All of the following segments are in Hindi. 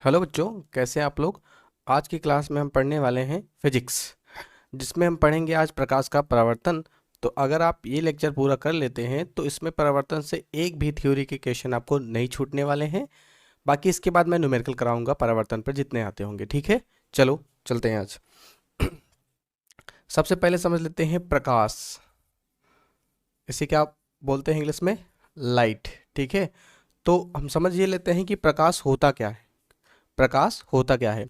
हेलो बच्चों, कैसे हैं आप लोग। आज की क्लास में हम पढ़ने वाले हैं फिजिक्स, जिसमें हम पढ़ेंगे आज प्रकाश का परावर्तन। तो अगर आप ये लेक्चर पूरा कर लेते हैं तो इसमें परावर्तन से एक भी थ्योरी के क्वेश्चन आपको नहीं छूटने वाले हैं। बाकी इसके बाद मैं न्यूमेरिकल कराऊंगा परावर्तन पर जितने आते होंगे। ठीक है, चलो चलते हैं आज। सबसे पहले समझ लेते हैं प्रकाश। इसे क्या बोलते हैं इंग्लिश में? लाइट। ठीक है, तो हम समझ ये लेते हैं कि प्रकाश होता क्या है। प्रकाश होता क्या है?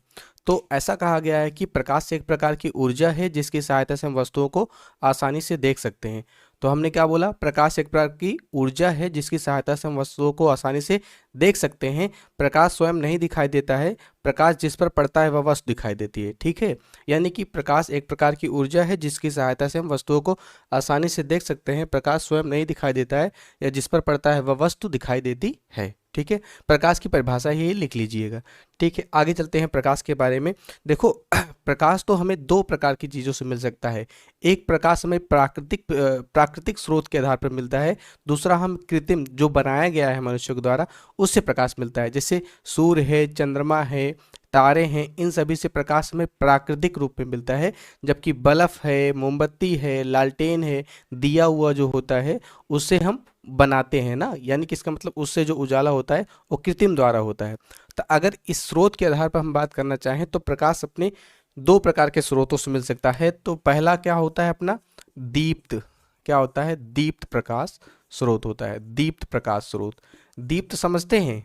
तो ऐसा कहा गया है कि प्रकाश एक प्रकार की ऊर्जा है जिसकी सहायता से हम वस्तुओं को आसानी से देख सकते हैं। तो हमने क्या बोला? प्रकाश एक प्रकार की ऊर्जा है जिसकी सहायता से हम वस्तुओं को आसानी से देख सकते हैं। प्रकाश स्वयं नहीं दिखाई देता है, प्रकाश जिस पर पड़ता है वह वस्तु दिखाई देती है। ठीक है, यानी कि प्रकाश एक प्रकार की ऊर्जा है जिसकी सहायता से हम वस्तुओं को आसानी से देख सकते हैं। प्रकाश स्वयं नहीं दिखाई देता है या जिस पर पड़ता है वह वस्तु दिखाई देती है। ठीक है, प्रकाश की परिभाषा ही लिख लीजिएगा। ठीक है, आगे चलते हैं प्रकाश के बारे में। देखो प्रकाश तो हमें दो प्रकार की चीज़ों से मिल सकता है। एक प्रकाश हमें प्राकृतिक स्रोत के आधार पर मिलता है, दूसरा हम कृत्रिम जो बनाया गया है मनुष्य के द्वारा उससे प्रकाश मिलता है। जैसे सूर्य है, चंद्रमा है, तारे हैं, इन सभी से प्रकाश हमें प्राकृतिक रूप में मिलता है। जबकि बल्ब है, मोमबत्ती है, लालटेन है, दिया हुआ जो होता है उससे हम बनाते हैं ना, यानी कि इसका मतलब उससे जो उजाला होता है वो कृत्रिम द्वारा होता है। तो अगर इस स्रोत के आधार पर हम बात करना चाहें तो प्रकाश अपने दो प्रकार के स्रोतों से मिल सकता है। तो पहला क्या होता है अपना? दीप्त। क्या होता है? दीप्त प्रकाश स्रोत होता है। दीप्त प्रकाश स्रोत, दीप्त समझते हैं?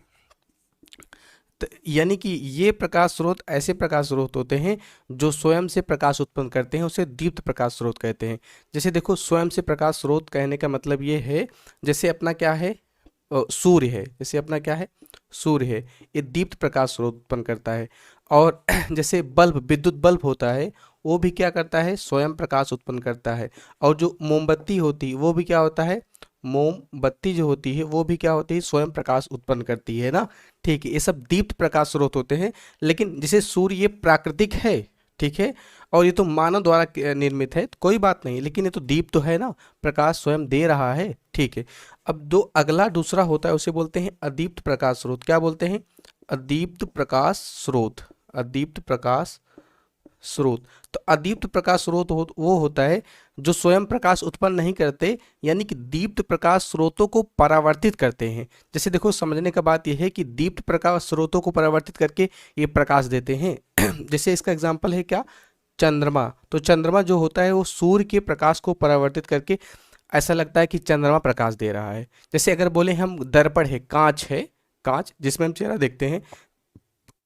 तो यानी कि ये प्रकाश स्रोत ऐसे प्रकाश स्रोत होते हैं जो स्वयं से प्रकाश उत्पन्न करते हैं, उसे दीप्त प्रकाश स्रोत कहते हैं। जैसे देखो, स्वयं से प्रकाश स्रोत कहने का मतलब ये है, जैसे अपना क्या है, सूर्य है। जैसे अपना क्या है? सूर्य है, ये दीप्त प्रकाश स्रोत उत्पन्न करता है। और जैसे बल्ब, विद्युत बल्ब होता है, वो भी क्या करता है? स्वयं प्रकाश उत्पन्न करता है। और जो मोमबत्ती होती है वो भी क्या होता है? मोमबत्ती जो होती है वो भी क्या होती है? स्वयं प्रकाश उत्पन्न करती है ना। ठीक है, ये सब दीप्त प्रकाश स्रोत होते हैं। लेकिन जैसे सूर्य ये प्राकृतिक है, ठीक है, और ये तो मानव द्वारा निर्मित है, तो कोई बात नहीं, लेकिन ये तो दीप तो है ना, प्रकाश स्वयं दे रहा है। ठीक है, अब दो अगला दूसरा होता है उसे बोलते हैं अदीप्त प्रकाश स्रोत। क्या बोलते हैं? अदीप्त प्रकाश स्रोत। अदीप्त प्रकाश स्रोत। तो अदीप्त प्रकाश स्रोत वो होता है जो स्वयं प्रकाश उत्पन्न नहीं करते, यानी कि दीप्त प्रकाश स्रोतों को परावर्तित करते हैं। जैसे देखो, समझने का बात यह है कि दीप्त प्रकाश स्रोतों को परावर्तित करके ये प्रकाश देते हैं। जैसे इसका एग्जाम्पल है क्या? चंद्रमा। तो चंद्रमा जो होता है वो सूर्य के प्रकाश को परावर्तित करके ऐसा लगता है कि चंद्रमा प्रकाश दे रहा है। जैसे अगर बोले हम दर्पण है, कांच है, कांच जिसमें हम चेहरा देखते हैं,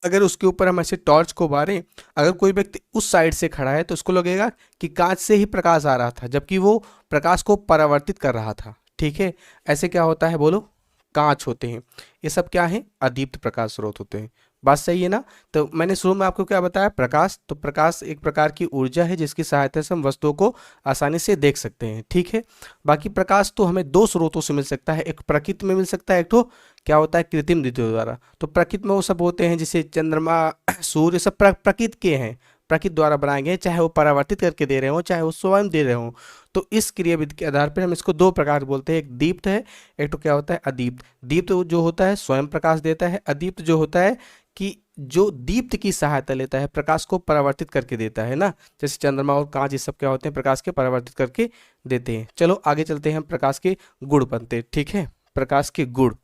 अगर उसके ऊपर हम ऐसे टॉर्च को मारें, अगर कोई व्यक्ति उस साइड से खड़ा है तो उसको लगेगा कि कांच से ही प्रकाश आ रहा था, जबकि वो प्रकाश को परावर्तित कर रहा था। ठीक है, ऐसे क्या होता है बोलो? कांच होते हैं। ये सब क्या है? अदीप्त प्रकाश स्रोत होते हैं। बात सही है ना? तो मैंने शुरू में आपको क्या बताया? प्रकाश। तो प्रकाश एक प्रकार की ऊर्जा है जिसकी सहायता से हम वस्तुओं को आसानी से देख सकते हैं। ठीक है, बाकी प्रकाश तो हमें दो स्रोतों से मिल सकता है, एक प्रकृति में मिल सकता है, एक तो क्या होता है? कृत्रिम विद्युत द्वारा। तो प्रकृति में वो सब होते हैं जैसे चंद्रमा, सूर्य, सब प्रकृति के हैं, प्रकृति द्वारा बनाए गए, चाहे वो परावर्तित करके दे रहे हो चाहे वो स्वयं दे रहे हो। तो इस क्रियाविधि के आधार पर हम इसको दो प्रकार बोलते हैं, एक दीप्त है, एक तो क्या होता है? अदीप्त। दीप्त जो होता है स्वयं प्रकाश देता है, अदीप्त जो होता है कि जो दीप्त की सहायता लेता है, प्रकाश को परावर्तित करके देता है ना। जैसे चंद्रमा और कांच ये सब क्या होते हैं? प्रकाश के परावर्तित करके देते हैं। चलो आगे चलते हैं, प्रकाश के गुण बनते हैं। ठीक है, प्रकाश के गुण।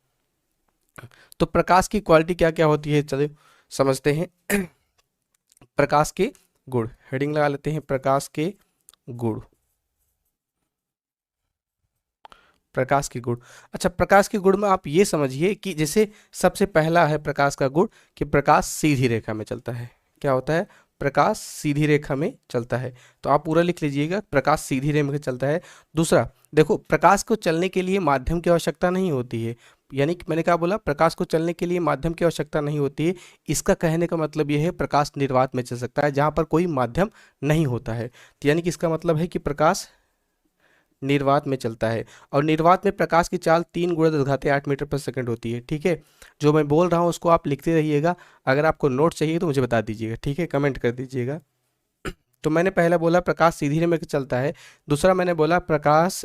तो प्रकाश की क्वालिटी क्या क्या होती है, चलो समझते हैं। प्रकाश के गुण, हेडिंग लगा लेते हैं, प्रकाश के गुण। प्रकाश के गुण। अच्छा, प्रकाश के गुण में आप ये समझिए कि जैसे सबसे पहला है प्रकाश का गुण कि प्रकाश सीधी रेखा में चलता है। क्या होता है? प्रकाश सीधी रेखा में चलता है। तो आप पूरा लिख लीजिएगा, प्रकाश सीधी रेखा में चलता है। दूसरा, देखो प्रकाश को चलने के लिए माध्यम की आवश्यकता नहीं होती है, यानी कि मैंने क्या बोला? प्रकाश को चलने के लिए माध्यम की आवश्यकता नहीं होती है। इसका कहने का मतलब यह है प्रकाश निर्वात में चल सकता है जहाँ पर कोई माध्यम नहीं होता है। तो यानी कि इसका मतलब है कि प्रकाश निर्वात में चलता है। और निर्वात में प्रकाश की चाल 3 × 10⁸ होती है। ठीक है, जो मैं बोल रहा हूँ उसको आप लिखते रहिएगा। अगर आपको नोट चाहिए तो मुझे बता दीजिएगा, ठीक है, कमेंट कर दीजिएगा। तो मैंने पहला बोला प्रकाश सीधी रेखा में चलता है, दूसरा मैंने बोला प्रकाश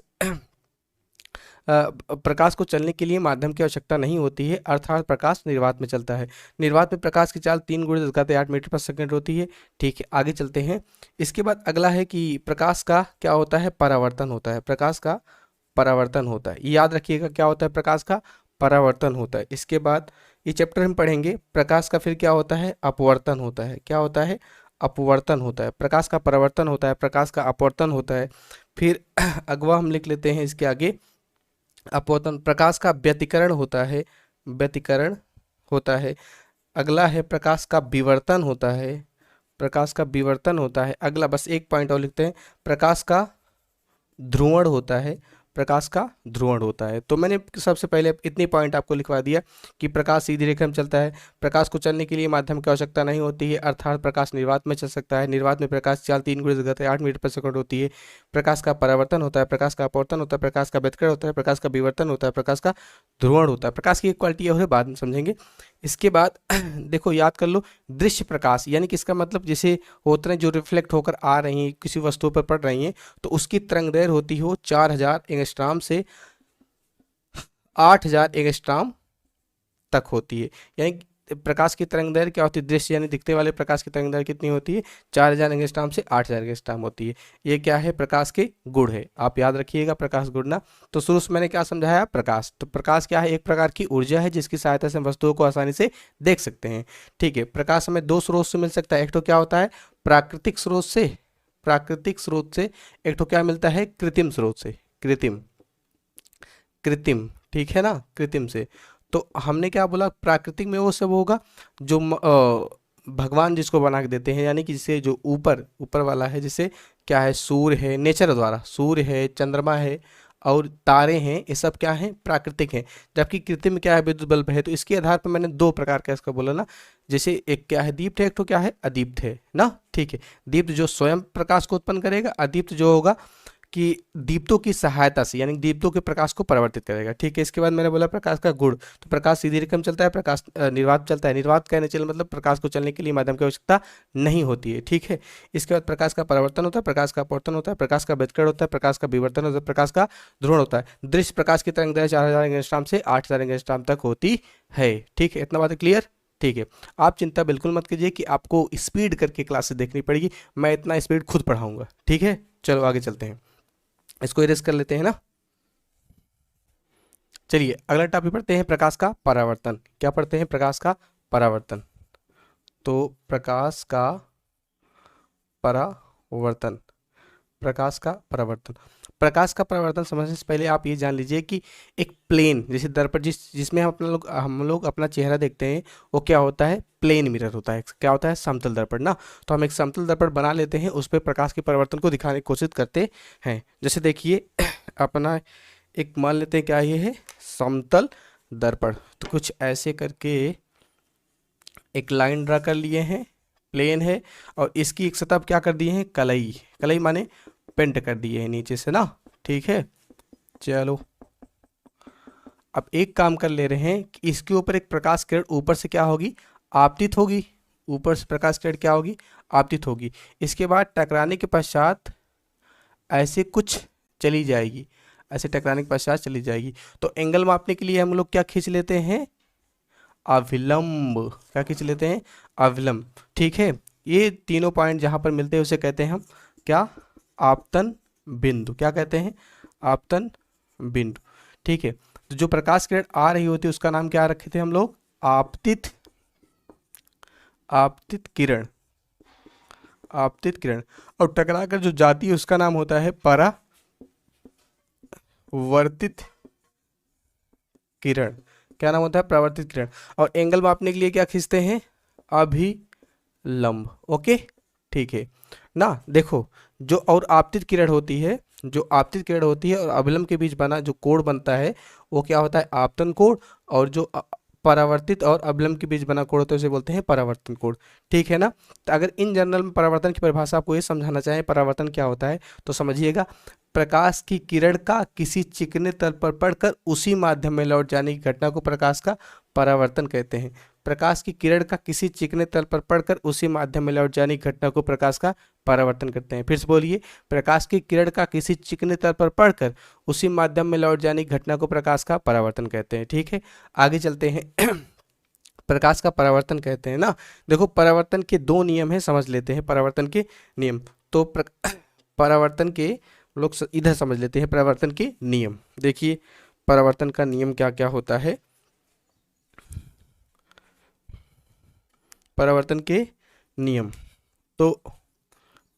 प्रकाश को चलने के लिए माध्यम की आवश्यकता नहीं होती है, अर्थात प्रकाश निर्वात में चलता है। निर्वात में प्रकाश की चाल 3 × 10⁸ मीटर पर सेकंड होती है। ठीक है, आगे चलते हैं। इसके बाद अगला है कि प्रकाश का क्या होता है, परावर्तन होता है। प्रकाश का परावर्तन होता है, याद रखिएगा क्या होता है, प्रकाश का परावर्तन होता है। इसके बाद ये चैप्टर हम पढ़ेंगे, प्रकाश का फिर क्या होता है, अपवर्तन होता है। क्या होता है, अपवर्तन होता है। प्रकाश का परावर्तन होता है, प्रकाश का अपवर्तन होता है। फिर अगवा हम लिख लेते हैं इसके आगे, अपवर्तन। प्रकाश का व्यतिकरण होता है, व्यतिकरण होता है। अगला है प्रकाश का विवर्तन होता है, प्रकाश का विवर्तन होता है। अगला बस एक पॉइंट और लिखते हैं, प्रकाश का ध्रुवण होता है, प्रकाश का ध्रुवण होता है। तो मैंने सबसे पहले इतनी पॉइंट आपको लिखवा दिया कि प्रकाश सीधी रेखा में चलता है, प्रकाश को चलने के लिए माध्यम की आवश्यकता नहीं होती है, अर्थात प्रकाश निर्वात में चल सकता है। निर्वात में प्रकाश चाल 3 × 10⁸ मीटर पर सेकंड होती है। प्रकाश का परावर्तन होता है, प्रकाश का अपवर्तन होता है, प्रकाश का व्यतिकरण होता है, प्रकाश का विवर्तन होता है, प्रकाश का ध्रुवण होता है। प्रकाश की एक क्वालिटी और है, बाद में समझेंगे। इसके बाद देखो याद कर लो, दृश्य प्रकाश यानी कि इसका मतलब जैसे होते हैं जो रिफ्लेक्ट होकर आ रही हैं, किसी वस्तु पर पड़ रही हैं, तो उसकी तरंगदैर्घ्य होती हो 4000 एंगस्ट्रॉम से 8000 एंगस्ट्रॉम तक होती है। यानी प्रकाश की तरंगदैर्घ्य क्या होती है, दृश्य यानी दिखते वाले प्रकाश की तरंगदैर्घ्य कितनी होती है, 4000 एंगस्ट्रॉम से 8000 एंगस्ट्रॉम होती है। ये क्या है, प्रकाश के गुण है, आप याद रखिएगा प्रकाश गुण ना। तो शुरू से मैंने क्या समझाया, प्रकाश। तो प्रकाश क्या है, एक प्रकार की ऊर्जा है जिसकी सहायता से हम वस्तुओं को आसानी से देख सकते हैं। ठीक है, प्रकाश हमें 2 स्रोत से मिल सकता है। एक तो क्या होता है, प्राकृतिक स्रोत से, प्राकृतिक स्रोत से। एक तो क्या मिलता है, कृत्रिम स्रोत से, कृत्रिम, कृत्रिम, ठीक है ना, कृत्रिम से। तो हमने क्या बोला, प्राकृतिक में वो सब होगा जो भगवान जिसको बना के देते हैं, यानी कि जिसे जो ऊपर ऊपर वाला है, जिसे क्या है, सूर्य है, नेचर द्वारा, सूर्य है, चंद्रमा है और तारे हैं, ये सब क्या है, प्राकृतिक हैं। जबकि कृत्रिम क्या है, विद्युत बल्ब है। तो इसके आधार पर मैंने 2 प्रकार का इसका बोला ना, जैसे एक क्या है, दीप्त है, एक तो क्या है, अदीप्त है ना। ठीक है, दीप्त जो स्वयं प्रकाश को उत्पन्न करेगा, अदीप्त जो होगा कि दीप्तों की सहायता से, यानी दीप्तों के प्रकाश को परिवर्तित करेगा। ठीक है, इसके बाद मैंने बोला प्रकाश का गुण। तो प्रकाश सीधी रेखा में चलता है, प्रकाश निर्वात चलता है। निर्वात कहने चले मतलब प्रकाश को चलने के लिए माध्यम की आवश्यकता नहीं होती है। ठीक है, इसके बाद प्रकाश का परावर्तन होता है, प्रकाश का अपवर्तन होता है, प्रकाश का व्यतिकरण होता है, प्रकाश का विवर्तन होता है, प्रकाश का ध्रुवण होता है। दृश्य प्रकाश की तरंगदैर्घ्य 4000 एंगस्ट्रॉम से 8000 एंगस्ट्रॉम तक होती है। ठीक है, इतना बात क्लियर। ठीक है, आप चिंता बिल्कुल मत कीजिए कि आपको स्पीड करके क्लासेस देखनी पड़ेगी, मैं इतना स्पीड खुद पढ़ाऊंगा। ठीक है, चलो आगे चलते हैं, इसको इरेज कर लेते हैं ना। चलिए अगला टॉपिक पढ़ते हैं, प्रकाश का परावर्तन। क्या पढ़ते हैं, प्रकाश का परावर्तन। तो प्रकाश का परावर्तन, प्रकाश का परावर्तन। प्रकाश का परावर्तन समझने से पहले आप ये जान लीजिए कि एक प्लेन, जैसे दर्पण जिसमें हम लोग अपना चेहरा देखते हैं, वो क्या होता है, प्लेन मिरर होता है। क्या होता है, समतल दर्पण ना। तो हम एक समतल दर्पण बना लेते हैं, उस पर प्रकाश के परिवर्तन को दिखाने की कोशिश करते हैं। जैसे देखिए अपना एक मान लेते हैं, क्या ये है, समतल दर्पण। तो कुछ ऐसे करके एक लाइन ड्रा कर लिए हैं, प्लेन है, और इसकी एक सतह क्या कर दिए हैं, कलई, कलई माने पेंट कर दिए हैं नीचे से ना। ठीक है, चलो अब एक काम कर ले रहे हैं कि इसके ऊपर एक प्रकाश किरण ऊपर से क्या होगी, आपतित होगी। ऊपर से प्रकाश किरण क्या होगी, आपतित होगी। इसके बाद टकराने के पश्चात ऐसे कुछ चली जाएगी, ऐसे टकराने के पश्चात चली जाएगी। तो एंगल मापने के लिए हम लोग क्या खींच लेते हैं, अविलंब। क्या खींच लेते हैं, अविलंब। ठीक है, ये तीनों पॉइंट जहां पर मिलते हैं उसे कहते हैं हम क्या, आपतन बिंदु। क्या कहते हैं, आपतन बिंदु। ठीक है, तो जो प्रकाश किरण आ रही होती है उसका नाम क्या रखे थे हम लोग, आपतित, आपतित किरण, आपतित किरण। और टकराकर जो जाती है उसका नाम होता है परावर्तित किरण। क्या नाम होता है, परावर्तित किरण। और एंगल मापने के लिए क्या खींचते हैं, अभिलंब। ओके, ठीक है ना। देखो जो और आपतित किरण होती है, जो आपतित किरण होती है और अभिलंब के बीच बना जो कोण बनता है वो क्या होता है, आपतन कोण। और जो परावर्तित और अभिलंब के बीच बना कोण होता है उसे बोलते हैं परावर्तन कोण। ठीक है ना। तो अगर इन जनरल में परावर्तन की परिभाषा आपको ये समझाना चाहें परावर्तन क्या होता है, तो समझिएगा, प्रकाश की किरण का किसी चिकने तल पर पड़कर उसी माध्यम में लौट जाने की घटना को प्रकाश का परावर्तन कहते हैं। प्रकाश की किरण का किसी चिकने तल पर पड़कर उसी माध्यम में लौट जाने की घटना को प्रकाश का परावर्तन कहते हैं। फिर से बोलिए, प्रकाश की किरण का किसी चिकने तल पर पड़कर उसी माध्यम में लौट जाने की घटना को प्रकाश का परावर्तन कहते हैं। ठीक है, आगे चलते हैं। प्रकाश का परावर्तन कहते हैं ना। देखो, परावर्तन के दो नियम हैं, समझ लेते हैं परावर्तन के नियम। तो परावर्तन के लोग इधर समझ लेते हैं परावर्तन के नियम। देखिए परावर्तन का नियम क्या क्या होता है। परावर्तन के नियम, तो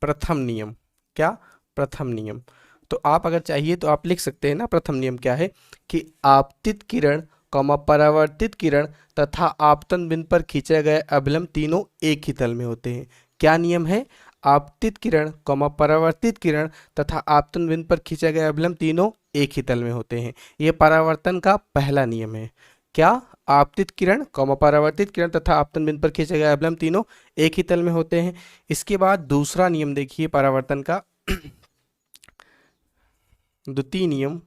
प्रथम नियम, क्या? प्रथम नियम। तो आप अगर चाहिए तो आप लिख सकते हैं ना, प्रथम नियम क्या है कि आपतित किरण, परावर्तित किरण तथा आपतन बिंदु पर खींचे गए अभिलंब तीनों एक ही तल में होते हैं। क्या नियम है? आपतित किरण, परावर्तित किरण तथा आपतन बिंदु पर खींचे गए अभिलंब तीनों एक ही तल में होते हैं। यह परावर्तन का पहला नियम है। क्या? आपतित किरण, परावर्तित किरण तथा आपतन बिंदु पर खींचे गए अभिलंब तीनों एक ही तल में होते हैं। इसके बाद दूसरा नियम देखिए परावर्तन का, द्वितीय नियम।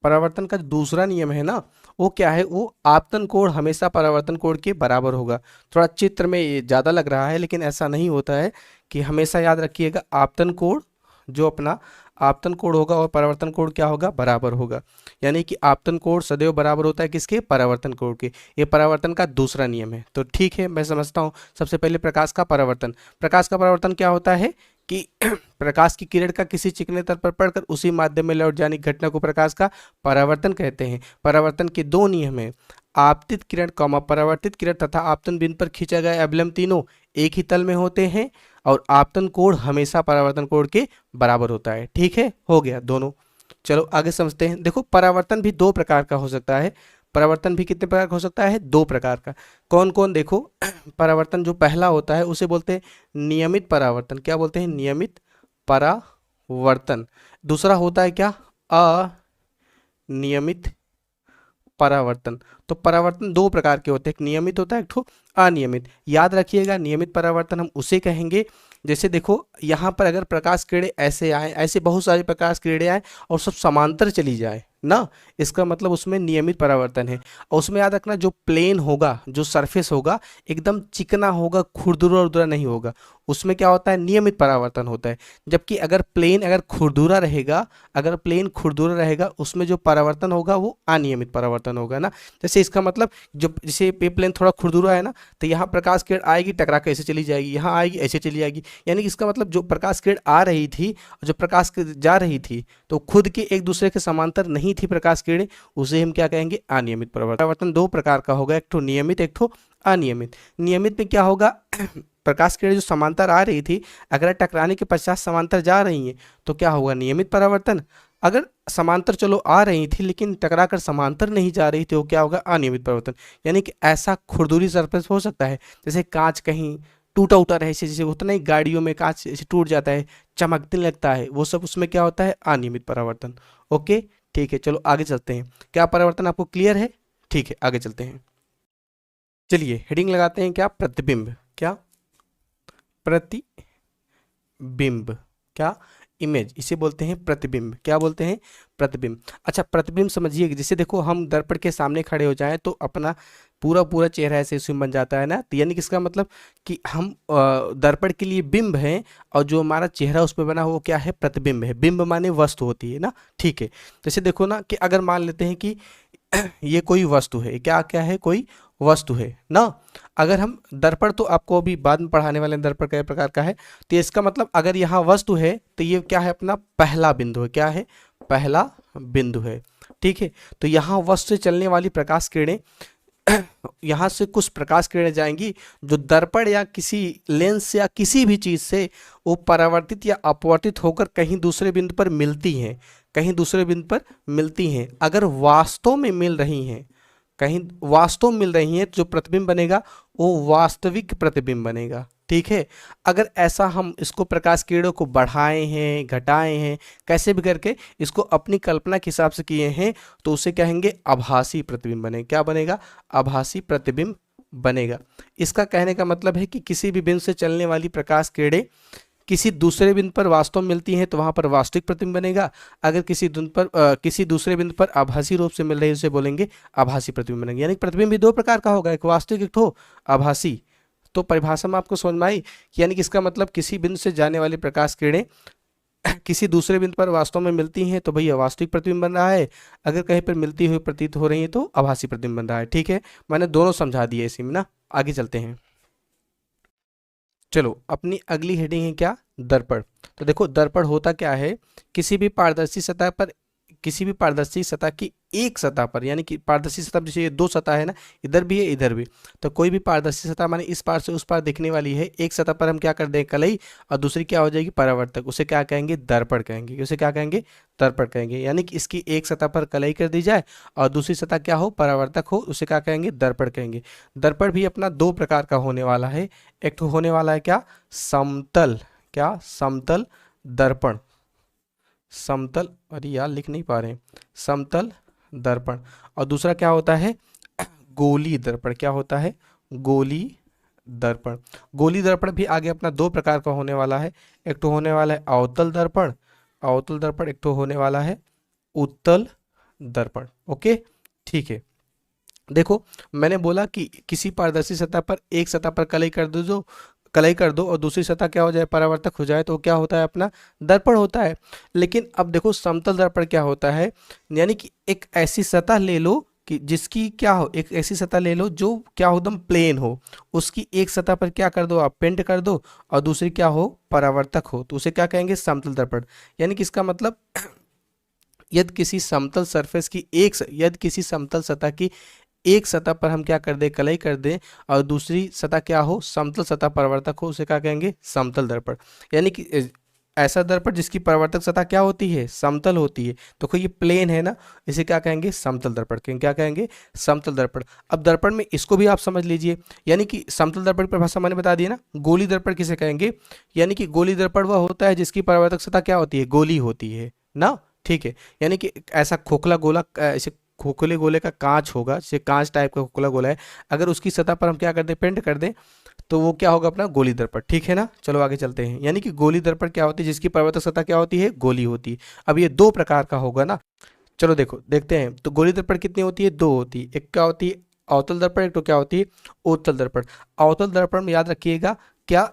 परावर्तन का दूसरा नियम है ना, वो क्या है? वो आपतन कोण हमेशा परावर्तन कोण के बराबर होगा। थोड़ा चित्र में ये ज़्यादा लग रहा है, लेकिन ऐसा नहीं होता है कि हमेशा याद रखिएगा आपतन कोण, जो अपना आपतन कोण होगा और परावर्तन कोण क्या होगा? बराबर होगा। यानी कि आपतन कोण सदैव बराबर होता है किसके? परावर्तन कोण के। ये परावर्तन का दूसरा नियम है। तो ठीक है, मैं समझता हूँ। सबसे पहले प्रकाश का परावर्तन। प्रकाश का परावर्तन क्या होता है कि प्रकाश की किरण का किसी चिकने तल पर पड़कर उसी माध्यम में लौट जाने की घटना को प्रकाश का परावर्तन कहते हैं। परावर्तन के दो नियम हैं, आपतित किरण, परावर्तित किरण तथा आपतन बिंदु पर खींचा गया अभिलंब तीनों एक ही तल में होते हैं और आपतन कोण हमेशा परावर्तन कोण के बराबर होता है। ठीक है, हो गया दोनों। चलो आगे समझते हैं। देखो, परावर्तन भी दो प्रकार का हो सकता है। परावर्तन भी कितने प्रकार का हो सकता है? दो प्रकार का। कौन कौन? देखो, परावर्तन जो पहला होता है उसे बोलते हैं नियमित परावर्तन। क्या बोलते हैं? नियमित परावर्तन। दूसरा होता है क्या? अनियमित परावर्तन। तो परावर्तन दो प्रकार के होते हैं, एक नियमित होता है, एक ठो अनियमित। याद रखिएगा, नियमित परावर्तन हम उसे कहेंगे जैसे देखो यहाँ पर अगर प्रकाश किरणें ऐसे आए, ऐसे बहुत सारे प्रकाश किरणें आए और सब समांतर चली जाए ना, इसका मतलब उसमें नियमित परावर्तन है। और उसमें याद रखना, जो प्लेन होगा, जो सरफेस होगा, एकदम चिकना होगा, खुरदुरा उर्दुरा नहीं होगा, उसमें क्या होता है? नियमित परावर्तन होता है। जबकि अगर प्लेन खुरदुरा रहेगा, अगर प्लेन खुरदुरा रहेगा, उसमें जो परावर्तन होगा वो अनियमित परावर्तन होगा ना। जैसे इसका मतलब, जो जैसे पे प्लेन थोड़ा खुरदुरा है ना, तो यहाँ प्रकाश किरण आएगी, टकरा के ऐसे चली जाएगी, यहाँ आएगी ऐसे चली जाएगी। यानी कि इसका मतलब जो प्रकाश किरण आ रही थी और जो प्रकाश जा रही थी, तो खुद के एक दूसरे के समांतर नहीं थी प्रकाश किरणें, उसे हम क्या कहेंगे? अनियमित परावर्तन। दो प्रकार का होगा, एक ठो नियमित, एक ठो अनियमित। नियमित में क्या होगा? प्रकाश किरणें जो समांतर आ रही थी, अगर टकराने के पश्चात समांतर जा रही हैं तो क्या होगा? नियमित परावर्तन। अगर समांतर चलो आ रही थी लेकिन टकरा कर समांतर नहीं जा रही थी, वो क्या होगा? अनियमित परावर्तन। यानी कि ऐसा खुरदुरी सरफेस हो सकता है, जैसे कांच कहीं टूटा उटा रहे, जैसे होता नहीं गाड़ियों में कांच ऐसे टूट जाता है, चमकने लगता है, वो सब उसमें क्या होता है? अनियमित परावर्तन। ओके, ठीक है, चलो आगे चलते हैं। क्या परावर्तन आपको क्लियर है? ठीक है, आगे चलते हैं। चलिए हेडिंग लगाते हैं, क्या? प्रतिबिंब। क्या? प्रतिबिंब। क्या? इमेज, इसे बोलते हैं प्रतिबिंब। क्या बोलते हैं? प्रतिबिंब। अच्छा, प्रतिबिंब समझिए, जैसे देखो हम दर्पण के सामने खड़े हो जाएं तो अपना पूरा पूरा चेहरा ऐसे उसमें बन जाता है ना। तो यानी कि इसका मतलब कि हम दर्पण के लिए बिंब हैं और जो हमारा चेहरा उस पर बना वो क्या है? प्रतिबिंब है। बिंब माने वस्तु होती है ना। ठीक है, जैसे देखो ना कि अगर मान लेते हैं कि ये कोई वस्तु है, क्या क्या है? कोई वस्तु है ना। अगर हम दर्पण, तो आपको अभी बाद में पढ़ाने वाले दर्पण कई प्रकार का है, तो इसका मतलब अगर यहाँ वस्तु है तो ये क्या है? अपना पहला बिंदु है। क्या है? पहला बिंदु है। ठीक है, तो यहाँ वस्तु से चलने वाली प्रकाश किरणें यहाँ से कुछ प्रकाश किरणें जाएंगी जो दर्पण या किसी लेंस या किसी भी चीज से वो परावर्तित या अपवर्तित होकर कहीं दूसरे बिंदु पर मिलती हैं, कहीं दूसरे बिंदु पर मिलती हैं। अगर वास्तव में मिल रही हैं, कहीं वास्तव में मिल रही हैं, तो जो प्रतिबिंब बनेगा वो वास्तविक प्रतिबिंब बनेगा। ठीक है, अगर ऐसा हम इसको प्रकाश किरणों को बढ़ाए हैं, घटाए हैं, कैसे भी करके इसको अपनी कल्पना के हिसाब से किए हैं, तो उसे कहेंगे आभासी प्रतिबिंब बनेगा। क्या बनेगा? आभासी प्रतिबिंब बनेगा। इसका कहने का मतलब है कि किसी भी बिंदु से चलने वाली प्रकाश किरणें किसी दूसरे बिंदु पर वास्तव में मिलती हैं तो वहां पर वास्तविक प्रतिबिंब बनेगा। अगर किसी दूसरे बिंदु पर आभासी रूप से मिल रही है उसे बोलेंगे आभासी प्रतिबिंब बनेंगे। यानी प्रतिबिंब भी दो प्रकार का होगा, एक वास्तविक एक ठो आभासी। तो परिभाषा में आपको समझ में आई, यानी कि इसका मतलब किसी बिंदु से जाने वाली प्रकाश किरणें किसी दूसरे बिंदु पर वास्तव में मिलती हैं तो भैया वास्तविक प्रतिबिंब बन रहा है, अगर कहीं पर मिलती हुई प्रतीत हो रही है तो आभासी प्रतिबिंब बन रहा है। ठीक है, मैंने दोनों समझा दिए इसी में ना। आगे चलते हैं, चलो अपनी अगली हेडिंग है क्या, दर्पण। तो देखो दर्पण होता क्या है, किसी भी पारदर्शी सतह की एक सतह पर, यानी कि पारदर्शी सतह जैसे ये दो सतह है ना, इधर भी है इधर भी, तो कोई भी पारदर्शी सतह माने इस पार से उस पार दिखने वाली है, एक सतह पर हम क्या कर दें कलई, और दूसरी क्या हो जाएगी परावर्तक, उसे क्या कहेंगे दर्पण कहेंगे। उसे क्या कहेंगे दर्पण कहेंगे। यानी कि इसकी एक सतह पर कलई कर दी जाए और दूसरी सतह क्या हो परावर्तक हो, उसे क्या कहेंगे दर्पण कहेंगे। दर्पण भी अपना दो प्रकार का होने वाला है, एक तो होने वाला है क्या समतल, क्या समतल दर्पण, समतल, अरे यार लिख नहीं पा रहे हैं, समतल दर्पण। और दूसरा क्या होता है गोली दर्पण। क्या होता है गोली दर्पण। गोली दर्पण भी आगे अपना दो प्रकार का होने वाला है, एक तो होने वाला है अवतल दर्पण, अवतल दर्पण, एक तो होने वाला है उत्तल दर्पण। ओके ठीक है, देखो मैंने बोला कि किसी पारदर्शी सतह पर एक सतह पर कलई कर दो और दूसरी सतह क्या हो जाए परावर्तक हो जाए तो क्या होता है अपना दर्पण होता है। लेकिन अब देखो समतल दर्पण क्या होता है, यानी कि एक ऐसी सतह ले लो कि जिसकी क्या हो, एक ऐसी सतह ले लो जो क्या हो एकदम प्लेन हो, उसकी एक सतह पर क्या कर दो आप पेंट कर दो और दूसरी क्या हो परावर्तक हो, तो उसे क्या कहेंगे समतल दर्पण। यानी कि इसका मतलब यदि किसी समतल सरफेस की यदि किसी समतल सतह की एक सतह पर हम क्या कर दें कलई कर दें और दूसरी सतह क्या हो समतल सतह परावर्तक हो, उसे क्या कहेंगे समतल दर्पण। यानी कि ऐसा दर्पण जिसकी परावर्तक सतह क्या होती है समतल होती है, तो कोई ये प्लेन है ना, इसे क्या कहेंगे समतल दर्पण कहेंगे। क्या कहेंगे समतल दर्पण। अब दर्पण में इसको भी आप समझ लीजिए, यानी कि समतल दर्पण की परिभाषा मैंने बता दी ना। गोली दर्पण किसे कहेंगे, यानी कि गोली दर्पण वह होता है जिसकी परावर्तक सतह क्या होती है गोली होती है ना। ठीक है, यानी कि ऐसा खोखला गोला, ऐसे खोखले गोले का कांच होगा, जैसे कांच टाइप का खोखला गोला है, अगर उसकी सतह पर हम क्या कर दें पेंट कर दें तो वो क्या होगा अपना गोली दर्पण। ठीक है ना, चलो आगे चलते हैं। यानी कि गोली दर्पण क्या होती है जिसकी परावर्तक सतह क्या होती है गोली होती है। अब ये दो प्रकार का होगा ना, चलो देखो देखते हैं। तो गोली दर्पण कितनी होती है दो होती है, एक क्या होती है अवतल दर्पण, एक तो क्या होती है उत्तल दर्पण। अवतल दर्पण में याद रखिएगा क्या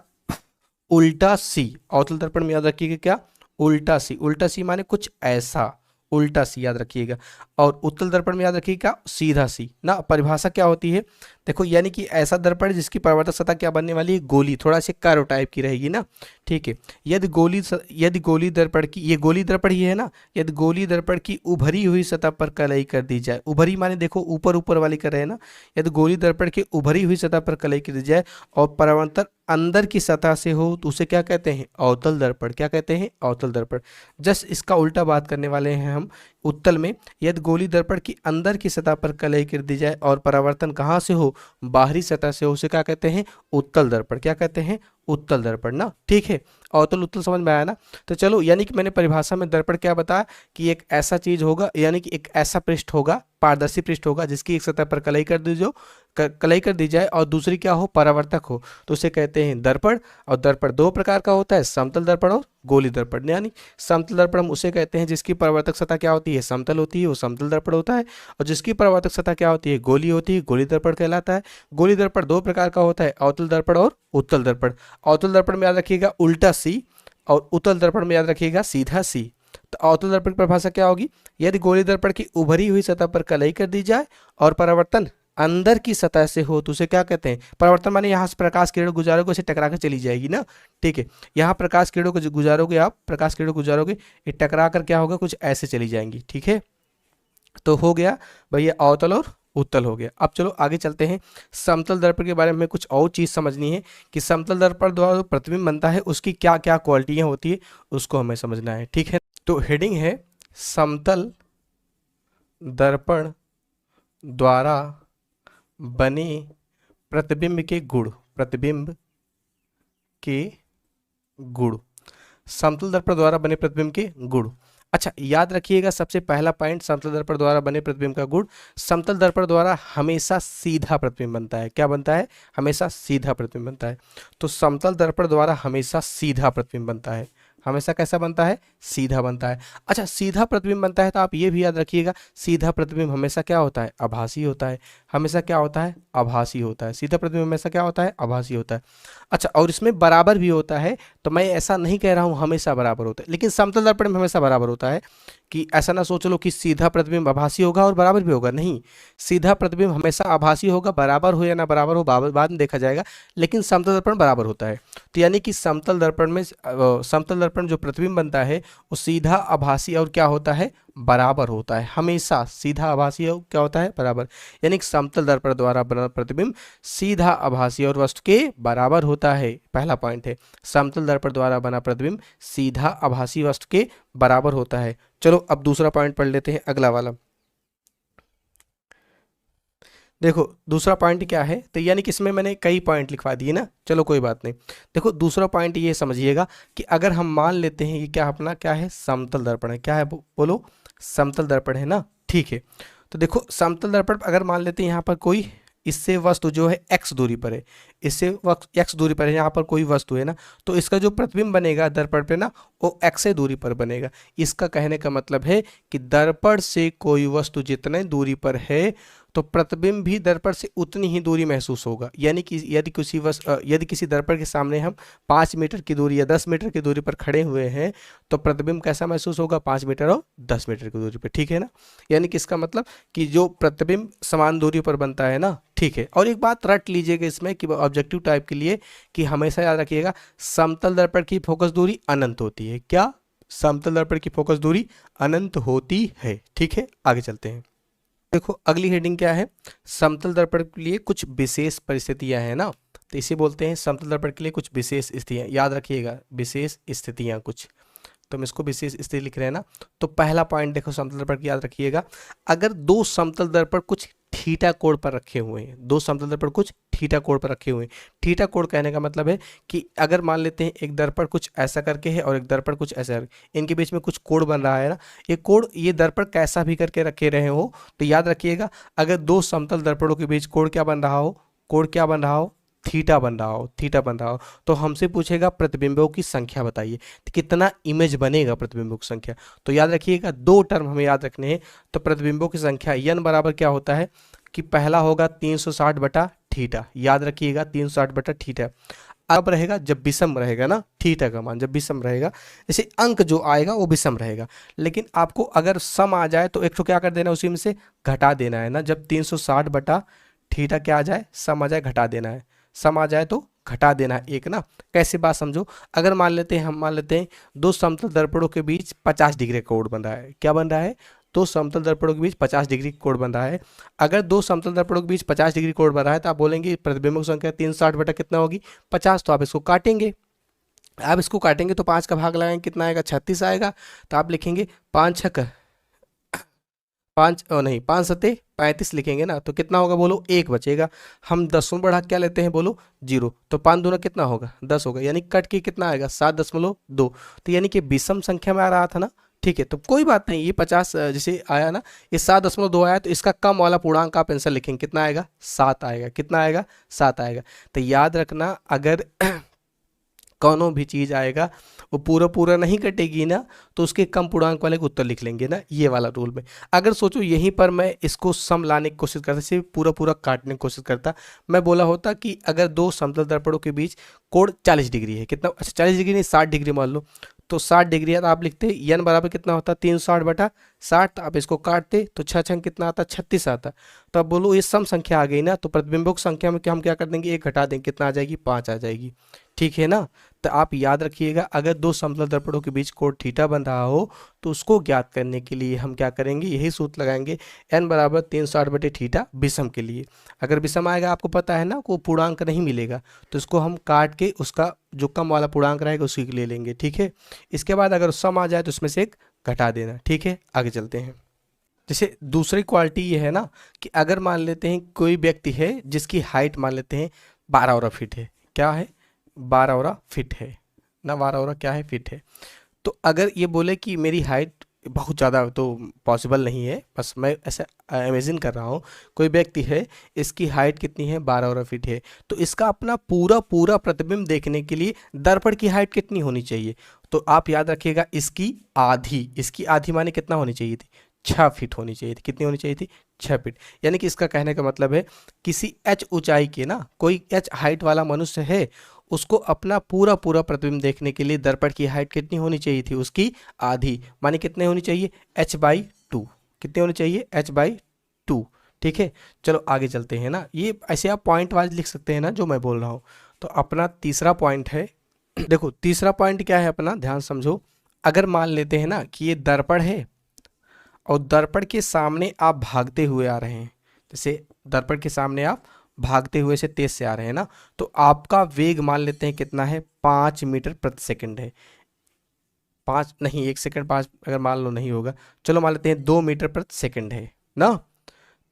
उल्टा सी, अवतल दर्पण में याद रखिएगा क्या उल्टा सी, उल्टा सी माने कुछ ऐसा, उल्टा सी याद रखिएगा। और उत्तल दर्पण में याद रखिएगा सीधा सी ना। परिभाषा क्या होती है देखो, यानी कि ऐसा दर्पण जिसकी परावर्तक सतह क्या बनने वाली है गोली, थोड़ा सा कर्व टाइप की रहेगी ना। ठीक है, यदि गोली दर्पण की, ये गोली दर्पण ही है ना, यदि गोली दर्पण की उभरी हुई सतह पर कलई कर दी जाए, उभरी माने देखो ऊपर ऊपर वाली कर रहे हैं ना, यदि गोली दर्पण की उभरी हुई सतह पर कलई कर दी जाए और परावर्तक अंदर की सतह से हो तो उसे क्या कहते हैं अवतल दर्पण। क्या कहते हैं अवतल दर्पण। जस्ट इसका उल्टा बात करने वाले हैं हम उत्तल में। यदि गोली दर्पण की अंदर की सतह पर कलई कर दी जाए और परावर्तन कहाँ से हो बाहरी सतह से हो, उसे क्या कहते हैं उत्तल दर्पण। क्या कहते हैं उत्तल दर्पण ना। ठीक है, अवतल उत्तल समझ में आया ना। तो चलो, यानी कि मैंने परिभाषा में दर्पण क्या बताया कि एक ऐसा चीज होगा, यानी कि एक ऐसा पृष्ठ होगा पारदर्शी पृष्ठ होगा जिसकी एक सतह पर कलई कर दी जाए और दूसरी क्या हो परावर्तक हो, तो उसे कहते हैं दर्पण। और दर्पण दो प्रकार का होता है, समतल दर्पण और गोली दर्पण। यानी समतल दर्पण हम उसे कहते हैं जिसकी परावर्तक सतह क्या होती है समतल होती है, वो समतल दर्पण होता है। और जिसकी परावर्तक सतह क्या होती है गोली होती है, गोली दर्पण कहलाता है। गोली दर्पण दो प्रकार का होता है, अवतल दर्पण और उत्तल दर्पण। अवतल दर्पण में याद रखिएगा उल्टा सी और उत्तल दर्पण में याद रखिएगा सीधा सी। तो अवतल दर्पण की परिभाषा क्या होगी, यदि गोली दर्पण की उभरी हुई सतह पर कलई कर दी जाए और परावर्तन अंदर की सतह से हो तो उसे क्या कहते हैं परावर्तन। माने यहाँ से प्रकाश किरण गुजारोगे उसे टकरा कर चली जाएगी ना। ठीक है, यहाँ प्रकाश किरणों को गुजारोगे आप, प्रकाश किरणों गुजारोगे, ये टकरा कर क्या होगा कुछ ऐसे चली जाएंगी। ठीक है, तो हो गया भैया अवतल और उत्तल हो गया। अब चलो आगे चलते हैं। समतल दर्पण के बारे में कुछ और चीज समझनी है कि समतल दर्पण द्वारा जो प्रतिबिंब बनता है उसकी क्या क्या क्वालिटियां होती है उसको हमें समझना है। ठीक है, तो हेडिंग है समतल दर्पण द्वारा बने प्रतिबिंब के गुण, प्रतिबिंब के गुण, समतल दर्पण द्वारा बने प्रतिबिंब के गुण। अच्छा, याद रखिएगा सबसे पहला पॉइंट, समतल दर्पण द्वारा बने प्रतिबिंब का गुण, समतल दर्पण द्वारा हमेशा सीधा प्रतिबिंब बनता है। क्या बनता है? हमेशा सीधा प्रतिबिंब बनता है। तो समतल दर्पण द्वारा हमेशा सीधा प्रतिबिंब बनता है। हमेशा कैसा बनता है? सीधा बनता है। अच्छा, सीधा प्रतिबिंब बनता है तो आप ये भी याद रखिएगा, सीधा प्रतिबिंब हमेशा क्या होता है? आभासी होता है। हमेशा क्या होता है? आभासी होता है। सीधा प्रतिबिंब हमेशा क्या होता है? आभासी होता है। अच्छा, और इसमें बराबर भी होता है। तो मैं ऐसा नहीं कह रहा हूं हमेशा बराबर होता है, लेकिन समतल दर्पण में हमेशा बराबर होता है। कि ऐसा ना सोच लो कि सीधा प्रतिबिंब आभासी होगा और बराबर भी होगा, नहीं। सीधा प्रतिबिंब हमेशा आभासी होगा, बराबर हो या ना बराबर हो बाद में देखा जाएगा, लेकिन समतल दर्पण बराबर होता है। तो यानी कि समतल दर्पण में समतल दर्पण जो प्रतिबिंब बनता है वो सीधा, आभासी और क्या होता है? बराबर होता है। हमेशा सीधा, आभासी और क्या होता है? बराबर। यानी कि समतल दर्पण द्वारा बना प्रतिबिंब सीधा, आभासी और वस्तु के बराबर होता है। पहला पॉइंट है, समतल दर्पण द्वारा बना प्रतिबिंब सीधा, आभासी वस्तु के बराबर होता है। चलो अब दूसरा पॉइंट पढ़ लेते हैं, अगला वाला। देखो दूसरा पॉइंट क्या है, तो यानी कि इसमें मैंने कई पॉइंट लिखवा दिए ना, चलो कोई बात नहीं। देखो दूसरा पॉइंट ये समझिएगा कि अगर हम मान लेते हैं कि क्या अपना क्या है? समतल दर्पण है। क्या है बोलो? समतल दर्पण है ना, ठीक है। तो देखो समतल दर्पण अगर मान लेते हैं यहाँ पर कोई इससे वस्तु जो है x दूरी पर है, इससे x दूरी पर है, यहाँ पर कोई वस्तु है ना, तो इसका जो प्रतिबिंब बनेगा दर्पण पे ना, वो x दूरी पर बनेगा। इसका कहने का मतलब है कि दर्पण से कोई वस्तु जितने दूरी पर है तो प्रतिबिंब भी दर्पण से उतनी ही दूरी महसूस होगा। यानी कि यदि किसी दर्पण के सामने हम 5 मीटर की दूरी या 10 मीटर की दूरी पर खड़े हुए हैं तो प्रतिबिंब कैसा महसूस होगा? 5 मीटर और 10 मीटर की दूरी पर, ठीक है ना। यानी कि इसका मतलब कि जो प्रतिबिंब समान दूरी पर बनता है ना, ठीक है। और एक बात रट लीजिएगा इसमें कि ऑब्जेक्टिव टाइप के लिए, कि हमेशा याद रखिएगा समतल दर्पण की फोकस दूरी अनंत होती है। क्या? समतल दर्पण की फोकस दूरी अनंत होती है, ठीक है। आगे चलते हैं। देखो अगली हेडिंग क्या है? समतल दर्पण के लिए कुछ विशेष परिस्थितियां हैं ना, तो इसे बोलते हैं समतल दर्पण के लिए कुछ विशेष स्थितियां। याद रखिएगा, विशेष स्थितियां कुछ, तो हम इसको विशेष स्थिति लिख रहे हैं ना। तो पहला पॉइंट देखो समतल दर्पण की याद रखिएगा, अगर दो समतल दर्पण कुछ थीटा कोण पर रखे हुए हैं, दो समतल दर्पण कुछ थीटा कोण पर रखे हुए हैं। थीटा कोण कहने का मतलब है कि अगर मान लेते हैं एक दर्पण कुछ ऐसा करके है और एक दर्पण कुछ ऐसा, इनके बीच में कुछ कोण बन रहा है ना, ये कोण, ये दर्पण कैसा भी करके रखे रहे हो, तो याद रखिएगा अगर दो समतल दर्पणों के बीच कोण क्या बन रहा हो, कोण क्या बन रहा हो? थीटा बन रहा हो, थीटा बन रहा हो, तो हमसे पूछेगा प्रतिबिंबों की संख्या बताइए, तो कितना इमेज बनेगा प्रतिबिंबों की संख्या। तो याद रखिएगा दो टर्म हमें याद रखने हैं। तो प्रतिबिंबों की संख्या n बराबर क्या होता है कि पहला होगा 360 बटा थीटा। याद रखिएगा 360 बटा थीटा। अब रहेगा जब विषम रहेगा ना, थीटा का मान जब विषम रहेगा, जैसे अंक जो आएगा वो विषम रहेगा, लेकिन आपको अगर सम आ जाए तो एक तो क्या कर देना, उसी में से घटा देना है ना। जब 360 बटा थीटा क्या आ जाए? सम आ जाए, घटा देना है। सम आ जाए तो घटा देना है एक ना। कैसे बात समझो, अगर मान लेते हैं, हम मान लेते हैं दो समतल दर्पणों के बीच 50 डिग्री का कोण बन रहा है। क्या बन रहा है? दो समतल दर्पणों के बीच 50 डिग्री कोण बन रहा है। अगर दो समतल दर्पणों के बीच 50 डिग्री कोण बन रहा है तो आप बोलेंगे प्रतिबिंबों की संख्या 360 बटा कितना होगी? 50। तो आप इसको काटेंगे, आप इसको काटेंगे तो 5 का भाग लगाएंगे, कितना आएगा? 36 आएगा। तो आप लिखेंगे 5 छक 5 नहीं 5 सत्ते 35 लिखेंगे ना, तो कितना होगा बोलो? 1 बचेगा। हम 10 बढ़ा क्या लेते हैं बोलो? 0। तो 5 दूना कितना होगा? 10 होगा, यानी कट के कितना आएगा? 7.2। तो यानी कि विषम संख्या में आ रहा था ना, ठीक है। तो कोई बात नहीं, ये 50 जैसे आया ना, ये 7.2 आया, तो इसका कम वाला पूर्णांक आप आंसर लिखेंगे, कितना आएगा? 7 आएगा। कितना आएगा? 7 आएगा। तो याद रखना अगर कौनो भी चीज आएगा वो पूरा पूरा नहीं कटेगी ना, तो उसके कम पूर्णांक वाले को उत्तर लिख लेंगे ना, ये वाला रूल में। अगर सोचो यहीं पर मैं इसको सम लाने की कोशिश करता, सिर्फ पूरा पूरा काटने की कोशिश करता, मैं बोला होता कि अगर दो समतल दर्पणों के बीच कोण 40 डिग्री है, कितना? अच्छा 40 डिग्री नहीं 60 डिग्री मान लो, तो 60 डिग्री है, तो आप लिखते n बराबर कितना होता? 360 बटा 60। तो आप इसको काटते तो 6 छंग कितना आता? 36 आता। तो अब बोलो ये सम संख्या आ गई ना, तो प्रतिबिंबों की संख्या में हम क्या कर देंगे? 1 घटा देंगे, कितना आ जाएगी? 5 आ जाएगी, ठीक है ना। तो आप याद रखिएगा अगर दो समतल दर्पणों के बीच कोण थीटा बन रहा हो तो उसको ज्ञात करने के लिए हम क्या करेंगे? यही सूत्र लगाएंगे, n बराबर 360 बटे थीटा विषम के लिए। अगर विषम आएगा आपको पता है ना, को पूर्णांक नहीं मिलेगा, तो इसको हम काट के उसका जो कम वाला पूर्णांक रहेगा उसी ले लेंगे, ठीक है। इसके बाद अगर सम आ जाए तो उसमें से एक घटा देना, ठीक है। आगे चलते हैं। जैसे दूसरी क्वालिटी ये है ना कि अगर मान लेते हैं कोई व्यक्ति है जिसकी हाइट मान लेते हैं 12 फीट है। क्या है? 12 फीट है ना, 12 क्या है? फीट है। तो अगर ये बोले कि मेरी हाइट बहुत ज़्यादा तो पॉसिबल नहीं है, बस मैं ऐसे इमेजिन कर रहा हूँ। कोई व्यक्ति है, इसकी हाइट कितनी है, 12 फीट है, तो इसका अपना पूरा पूरा प्रतिबिंब देखने के लिए दर्पण की हाइट कितनी होनी चाहिए? तो आप याद रखिएगा, इसकी आधी माने कितना होनी चाहिए थी? 6 फीट होनी चाहिए थी। कितनी होनी चाहिए थी? 6 फीट। यानी कि इसका कहने का मतलब है, किसी h ऊंचाई के ना, कोई h हाइट वाला मनुष्य है, उसको अपना पूरा पूरा प्रतिबिंब देखने के लिए दर्पण की हाइट कितनी होनी चाहिए थी? उसकी आधी, माने कितने होनी चाहिए? h/2। कितनी होनी चाहिए? h/2। ठीक है, चलो आगे चलते हैं ना। ये ऐसे आप पॉइंट वाइज लिख सकते हैं ना, जो मैं बोल रहा हूँ। तो अपना तीसरा पॉइंट है, देखो तीसरा पॉइंट क्या है अपना, ध्यान समझो। अगर मान लेते हैं ना कि ये दर्पण है और दर्पण के सामने आप भागते हुए आ रहे हैं, जैसे दर्पण के सामने आप भागते हुए से तेज से आ रहे हैं ना, तो आपका वेग मान लेते हैं कितना है? 5 मीटर प्रति सेकंड है। 5 नहीं, 1 सेकंड 5 अगर मान लो नहीं होगा, चलो मान लेते हैं 2 मीटर प्रति सेकंड है ना।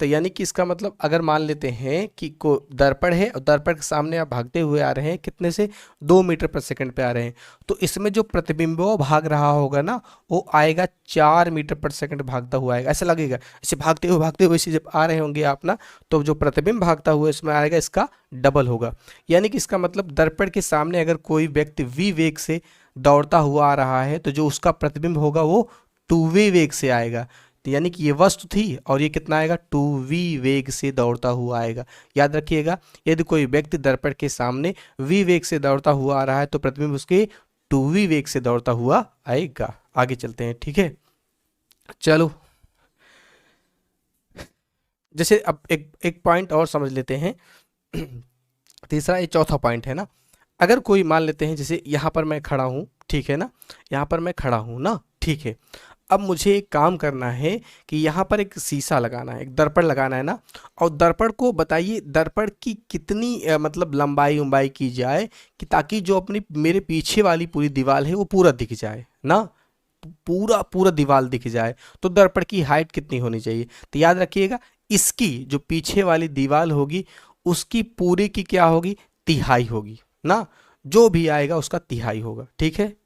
तो यानी कि इसका मतलब अगर मान लेते हैं कि को दर्पण है और दर्पण के सामने आप भागते हुए आ रहे हैं, कितने से? 2 मीटर प्रति सेकंड पे आ रहे हैं, तो इसमें जो प्रतिबिंब भाग रहा होगा ना, वो आएगा 4 मीटर प्रति सेकंड भागता हुआ आएगा। ऐसा लगेगा ऐसे भागते हुए ऐसे जब आ रहे होंगे आप ना, तो जो प्रतिबिंब भागता हुआ इसमें आएगा, इसका डबल होगा। यानी कि इसका मतलब दर्पण के सामने अगर कोई व्यक्ति v वेग से दौड़ता हुआ आ रहा है, तो जो उसका प्रतिबिंब होगा वो 2v वेग से आएगा। तो यानी कि ये वस्तु थी और ये कितना आएगा? 2v वेग से दौड़ता हुआ आएगा। याद रखिएगा, यदि कोई व्यक्ति दर्पण के सामने v वेग से दौड़ता हुआ आ रहा है, तो प्रतिबिंब उसके 2v वेग से दौड़ता हुआ आएगा। आगे चलते हैं, ठीक है। चलो, जैसे अब एक पॉइंट और समझ लेते हैं। तीसरा, ये चौथा पॉइंट है ना। अगर कोई मान लेते हैं, जैसे यहाँ पर मैं खड़ा हूँ, ठीक है ना, यहाँ पर मैं खड़ा हूँ ना, ठीक है। अब मुझे एक काम करना है कि यहाँ पर एक शीशा लगाना है, एक दर्पण लगाना है ना, और दर्पण को बताइए दर्पण की कितनी मतलब लंबाई उम्बाई की जाए कि ताकि जो अपनी मेरे पीछे वाली पूरी दीवार है वो पूरा दिख जाए ना, पूरा पूरा दीवार दिख जाए। तो दर्पण की हाइट कितनी होनी चाहिए? तो याद रखिएगा, इसकी जो पीछे वाली दीवार होगी उसकी पूरी की क्या होगी? तिहाई होगी ना, जो भी आएगा उसका तिहाई होगा। ठीक है,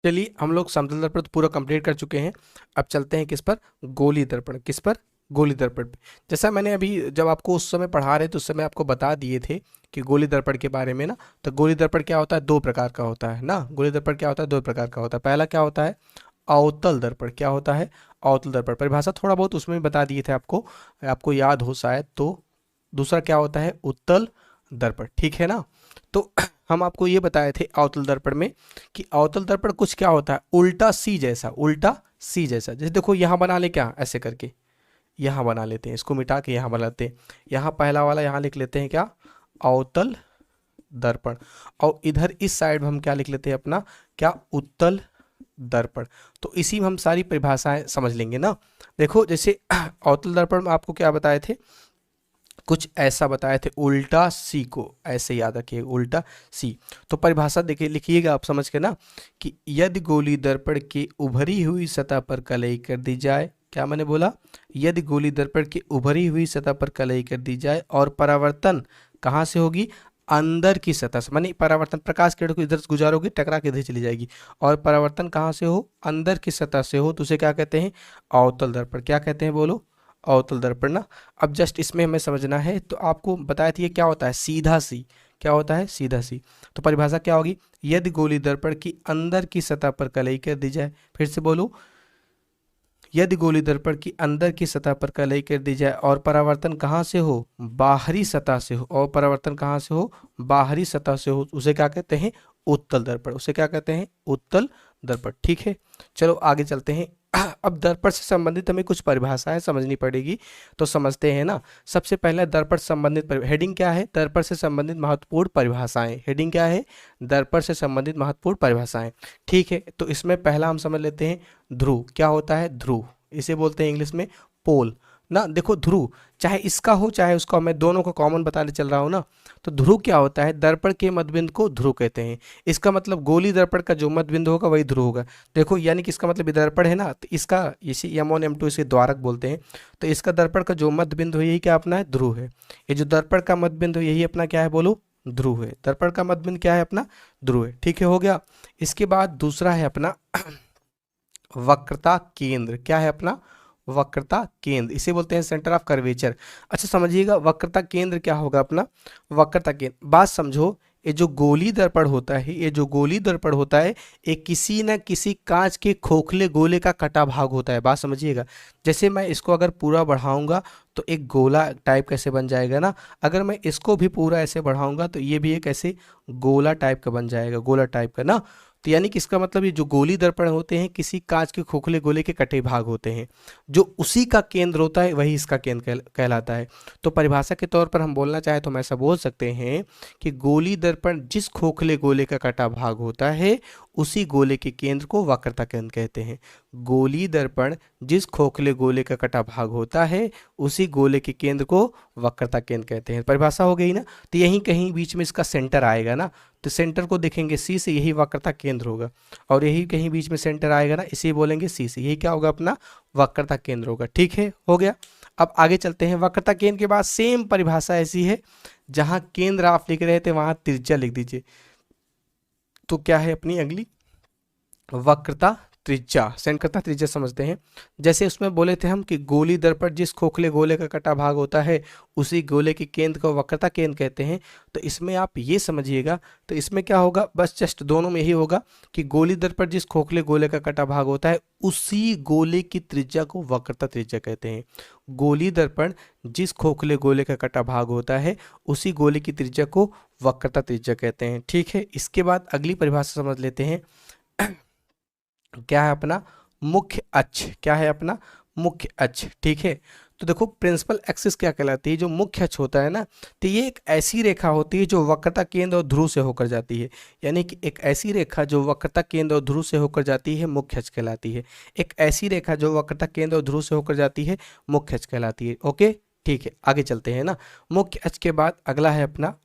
चलिए हम लोग समतल दर्पण तो पूरा कंप्लीट कर चुके हैं। अब चलते हैं किस पर? गोली दर्पण। किस पर? गोली दर्पण पे। जैसा मैंने अभी जब आपको उस समय पढ़ा रहे तो उस समय आपको बता दिए थे कि गोली दर्पण के बारे में ना। तो गोली दर्पण क्या होता है? 2 प्रकार का होता है ना। गोली दर्पण क्या होता है? 2 प्रकार का होता है। पहला क्या होता है? अवतल दर्पण। क्या होता है? अवतल दर्पण। परिभाषा थोड़ा बहुत उसमें भी बता दिए थे आपको, आपको याद हो शायद तो। दूसरा क्या होता है? उत्तल दर्पण। ठीक है ना। तो हम आपको ये बताए थे अवतल दर्पण में कि अवतल दर्पण कुछ क्या होता है? उल्टा सी जैसा, उल्टा सी जैसा। जैसे देखो यहाँ बना ले, क्या ऐसे करके यहाँ बना लेते हैं, इसको मिटा के यहाँ बनाते हैं। यहाँ पहला वाला यहाँ लिख लेते हैं क्या? अवतल दर्पण। और इधर इस साइड में हम क्या लिख लेते हैं अपना? क्या? उत्तल दर्पण। तो इसी में हम सारी परिभाषाएं समझ लेंगे ना। देखो जैसे अवतल दर्पण में आपको क्या बताए थे? कुछ ऐसा बताए थे, उल्टा सी को ऐसे याद रखिए, उल्टा सी। तो परिभाषा देखिए, लिखिएगा आप समझ के ना, कि यदि गोली दर्पण की उभरी हुई सतह पर कलई कर दी जाए, क्या मैंने बोला? यदि गोली दर्पण की उभरी हुई सतह पर कलई कर दी जाए और परावर्तन कहाँ से होगी? अंदर की सतह से, मानी परावर्तन प्रकाश किरण को इधर से गुजारोगी, टकरा के इधर चली जाएगी, और परावर्तन कहाँ से हो? अंदर की सतह से हो, तो उसे क्या कहते हैं? अवतल दर्पण। क्या कहते हैं बोलो? अवतल दर्पण ना। अब जस्ट इसमें हमें समझना है, तो आपको बताया था ये क्या होता है? सीधा सी। क्या होता है? सीधा सी। तो परिभाषा क्या होगी? यदि गोली दर्पण की अंदर की सतह पर कलई कर दी जाए, फिर से बोलो, यदि गोली दर्पण की अंदर की सतह पर कलई कर दी जाए और परावर्तन कहाँ से हो? बाहरी सतह से हो, और परावर्तन कहाँ से हो? बाहरी सतह से हो, उसे क्या कहते हैं? उत्तल दर्पण। उसे क्या कहते हैं? उत्तल दर्पण। ठीक है, चलो आगे चलते हैं। अब दर्पण से संबंधित हमें कुछ परिभाषाएं समझनी पड़ेगी, तो समझते हैं ना। सबसे पहले दर्पण से संबंधित हेडिंग क्या है? दर्पण से संबंधित महत्वपूर्ण परिभाषाएं। हेडिंग क्या है? दर्पण से संबंधित महत्वपूर्ण परिभाषाएं। ठीक है, तो इसमें पहला हम समझ लेते हैं ध्रुव। क्या होता है? ध्रुव, इसे बोलते हैं इंग्लिश में पोल ना। देखो ध्रुव चाहे इसका हो चाहे उसका, मैं दोनों को कॉमन बताने चल रहा हूँ ना। तो ध्रुव क्या होता है? दर्पण के मध्यबिंदु को ध्रुव कहते हैं। इसका मतलब गोली दर्पण का जो मध्यबिंदु होगा वही ध्रुव होगा। देखो यानी कि इसका मतलब ये दर्पण है ना, तो इसका इसे M1 M2 इसे द्वारक बोलते हैं। तो इसका दर्पण का जो मध्यबिंदु है यही क्या अपना है? ध्रुव है। ये जो दर्पण का मध्यबिंदु है यही अपना क्या है? बोलो, ध्रुव है। दर्पण का मध्यबिंदु क्या है अपना? ध्रुव है। ठीक है, हो गया। इसके बाद दूसरा है अपना वक्रता केंद्र। क्या है अपना? वक्रता केंद्र, इसे बोलते हैं सेंटर ऑफ कर्वेचर। अच्छा समझिएगा, वक्रता केंद्र क्या होगा अपना? वक्रता केंद्र, बात समझो, ये जो गोली दर्पण होता है, ये जो गोली दर्पण होता है, ये किसी न किसी कांच के खोखले गोले का कटा भाग होता है। बात समझिएगा, जैसे मैं इसको अगर पूरा बढ़ाऊंगा तो एक गोला टाइप कैसे बन जाएगा ना, अगर मैं इसको भी पूरा ऐसे बढ़ाऊंगा तो ये भी एक ऐसे गोला टाइप का बन जाएगा, गोला टाइप का ना। तो यानी कि इसका मतलब ये जो गोली दर्पण होते हैं किसी कांच के खोखले गोले के कटे भाग होते हैं, जो उसी का केंद्र होता है वही इसका केंद्र कहलाता है। तो परिभाषा के तौर पर हम बोलना चाहे तो हम ऐसा बोल सकते हैं कि गोली दर्पण जिस खोखले गोले का कटा भाग होता है उसी गोले के केंद्र को वक्रता केंद्र कहते हैं। गोली दर्पण जिस खोखले गोले का कटा भाग होता है उसी गोले के केंद्र को वक्रता केंद्र कहते हैं। परिभाषा हो गई ना। तो यहीं कहीं बीच में इसका सेंटर आएगा ना, तो सेंटर को देखेंगे सी से, यही वक्रता केंद्र होगा, और यही कहीं बीच में सेंटर आएगा ना, इसे बोलेंगे सी से, यही क्या होगा अपना? वक्रता केंद्र होगा। ठीक है, हो गया। अब आगे चलते हैं। वक्रता केंद्र के बाद सेम परिभाषा ऐसी है, जहां केंद्र आप लिख रहे थे वहां त्रिज्या लिख दीजिए। तो क्या है अपनी अगली? वक्रता त्रिज्या, सेंकता त्रिज्या समझते हैं। जैसे उसमें बोले थे हम कि गोली दर्पण जिस खोखले गोले का कटा भाग होता है उसी गोले के केंद्र को वक्रता केंद्र कहते हैं। तो इसमें आप ये समझिएगा, तो इसमें क्या होगा, बस जस्ट दोनों में यही होगा कि गोली दर्पण जिस खोखले गोले का कटा भाग होता है उसी गोले की त्रिज्या को वक्रता त्रिज्या कहते हैं। गोली दर्पण जिस खोखले गोले का कटा भाग होता है उसी गोले की त्रिज्या को वक्रता त्रिज्या कहते हैं। ठीक है, इसके बाद अगली परिभाषा समझ लेते हैं। क्या है अपना? मुख्य अक्ष। क्या है अपना? मुख्य अक्ष। ठीक है, तो देखो प्रिंसिपल एक्सिस क्या कहलाती है? जो मुख्य अक्ष होता है ना, तो ये एक ऐसी रेखा होती है जो वक्रता केंद्र और ध्रुव से होकर जाती है। यानी कि एक ऐसी रेखा जो वक्रता केंद्र और ध्रुव से होकर जाती है मुख्य अक्ष कहलाती है। एक ऐसी रेखा जो वक्रता केंद्र और ध्रुव से होकर जाती है मुख्य अक्ष कहलाती है। ओके, ठीक है, आगे चलते हैं ना। मुख्य अक्ष के बाद अगला है अपना